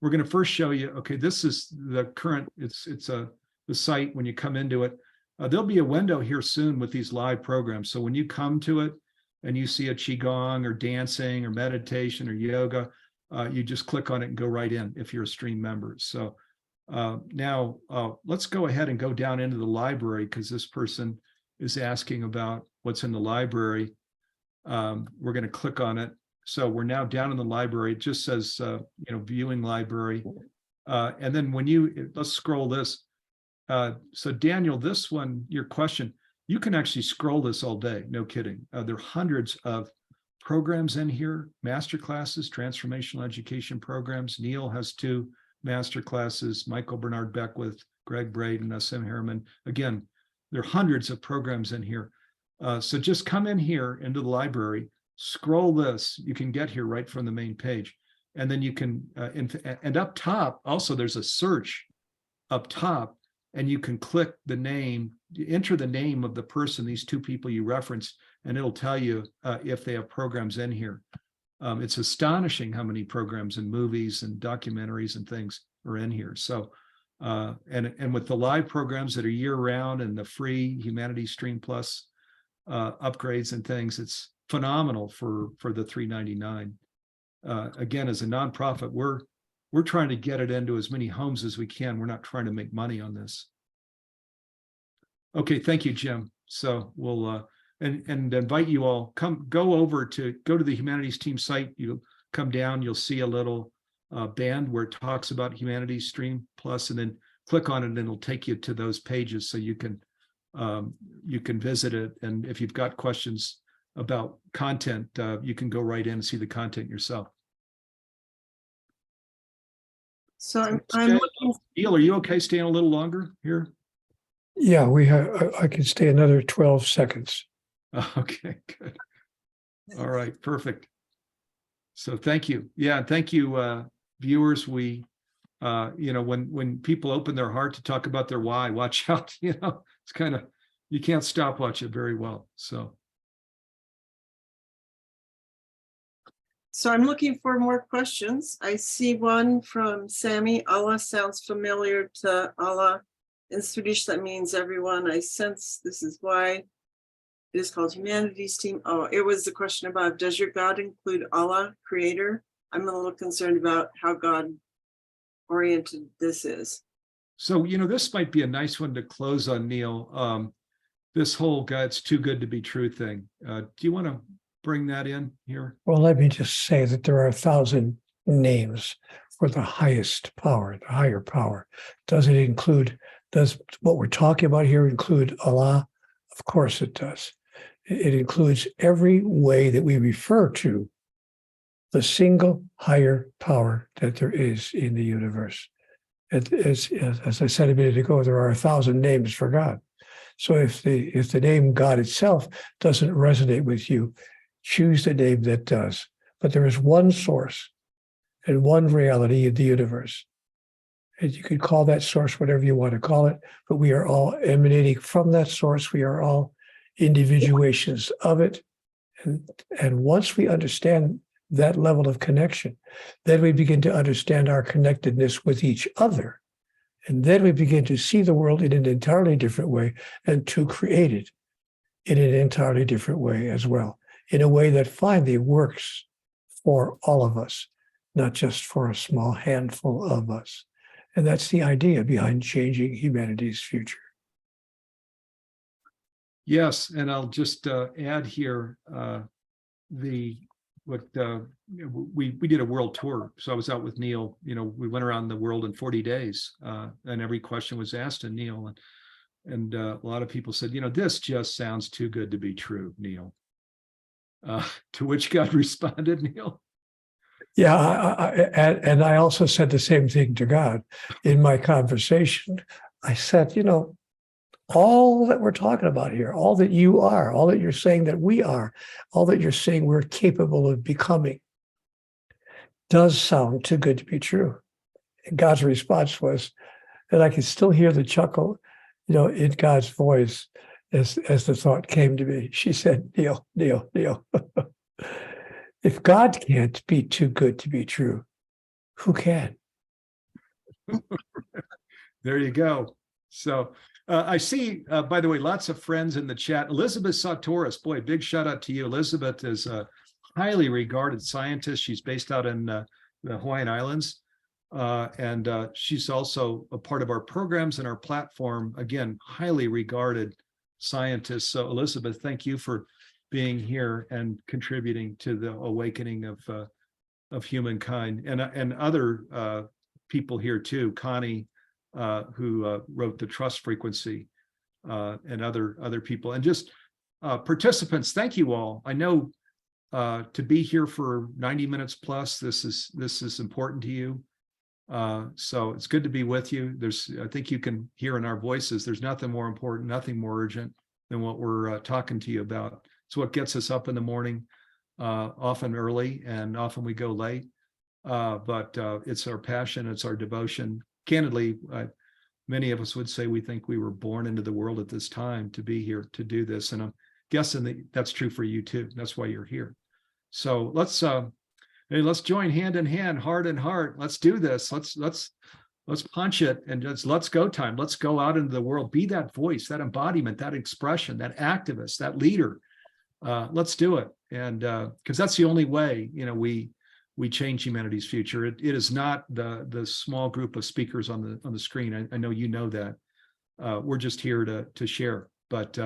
We're going to first show you, okay, this is the current, it's the site when you come into it. There'll be a window here soon with these live programs. So when you come to it and you see a Qigong or dancing or meditation or yoga, you just click on it and go right in if you're a stream member. So now let's go ahead and go down into the library because this person is asking about what's in the library. We're going to click on it. So we're now down in the library. It just says, viewing library. And then let's scroll this. So Daniel, this one, your question, you can actually scroll this all day. No kidding. There are hundreds of programs in here, master classes, transformational education programs. Neale has 2 master classes, Michael Bernard Beckwith, Greg Braden, S.M. Harriman. Again, there are hundreds of programs in here. So just come in here into the library, scroll this, you can get here right from the main page. And then you can, and up top, also there's a search up top, and you can click the name, enter the name of the person, these 2 people you referenced, and it'll tell you if they have programs in here. It's astonishing how many programs and movies and documentaries and things are in here. So, and with the live programs that are year round and the free Humanity Stream Plus upgrades and things, it's phenomenal for the $3.99. Again, as a nonprofit, we're trying to get it into as many homes as we can. We're not trying to make money on this. Okay, thank you, Jim. So we'll and invite you all, go to the Humanities Team site. You'll come down, you'll see a little band where it talks about Humanities Stream Plus, and then click on it and it'll take you to those pages so you can visit it. And if you've got questions about content, you can go right in and see the content yourself. So I'm looking. Neale, are you okay staying a little longer here? Yeah, I can stay another 12 seconds. Okay, good. All right, perfect. So thank you. Yeah, thank you, viewers. We, when people open their heart to talk about their why, watch out. It's kind of, you can't stopwatch it very well. So I'm looking for more questions. I see one from Sammy. Allah sounds familiar to Allah. In Swedish, that means everyone. I sense this is why it is called Humanities Team. Oh, it was the question about, does your God include Allah, creator? I'm a little concerned about how God oriented this is. So, this might be a nice one to close on, Neale. This whole God's too good to be true thing. Do you want to bring that in here? Well, let me just say that there are 1,000 names for the highest power, the higher power. Does what we're talking about here include Allah? Of course it does. It includes every way that we refer to the single higher power that there is in the universe. As I said a minute ago, there are 1,000 names for God. So if the name God itself doesn't resonate with you, choose the name that does. But there is one source and one reality in the universe. And you could call that source whatever you want to call it, but we are all emanating from that source. We are all individuations of it. And once we understand that level of connection, then we begin to understand our connectedness with each other. And then we begin to see the world in an entirely different way and to create it in an entirely different way as well, in a way that finally works for all of us, not just for a small handful of us. And that's the idea behind changing humanity's future. Yes, and I'll just add here we did a world tour. So I was out with Neale. We went around the world in 40 days, and every question was asked to Neale, and a lot of people said, this just sounds too good to be true, Neale. To which God responded, Neale. Yeah, and I also said the same thing to God in my conversation. I said, all that we're talking about here, all that you are, all that you're saying that we are, all that you're saying we're capable of becoming, does sound too good to be true. And God's response was, and I can still hear the chuckle, in God's voice as the thought came to me. She said, Neale, if God can't be too good to be true, who can? There you go. So I see, by the way, lots of friends in the chat. Elizabeth Sartoris, boy, big shout out to you. Elizabeth is a highly regarded scientist. She's based out in the Hawaiian Islands. And she's also a part of our programs and our platform. Again, highly regarded scientist. So Elizabeth, thank you for being here and contributing to the awakening of humankind, and other people here too. Connie, who wrote the trust frequency, and other people, and just participants. Thank you all. I know to be here for 90 minutes plus, this is important to you. So it's good to be with you. I think you can hear in our voices, there's nothing more important, nothing more urgent than what we're talking to you about. It's what gets us up in the morning, often early, and often we go late. But it's our passion, it's our devotion. Candidly, many of us would say we think we were born into the world at this time to be here to do this. And I'm guessing that's true for you too. That's why you're here. So let's join hand in hand, heart in heart. Let's do this. Let's punch it, and let's go time. Let's go out into the world. Be that voice, that embodiment, that expression, that activist, that leader. Let's do it. And because that's the only way, we change humanity's future. It is not the small group of speakers on the screen. I know you know that. We're just here to share, but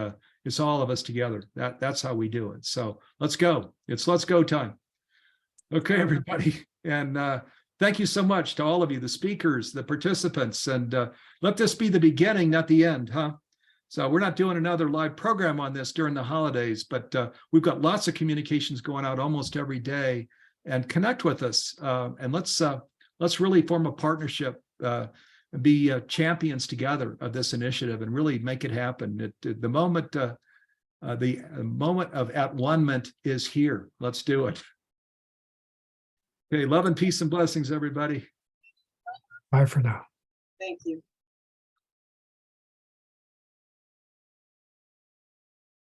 it's all of us together. That's how we do it. So let's go. Let's go time. Okay, everybody. And thank you so much to all of you, the speakers, the participants, and let this be the beginning, not the end, huh? So we're not doing another live program on this during the holidays, but we've got lots of communications going out almost every day. And connect with us, and let's really form a partnership, be champions together of this initiative, and really make it happen. The moment of at-one-ment is here. Let's do it. Okay, love and peace and blessings, everybody. Bye for now. Thank you.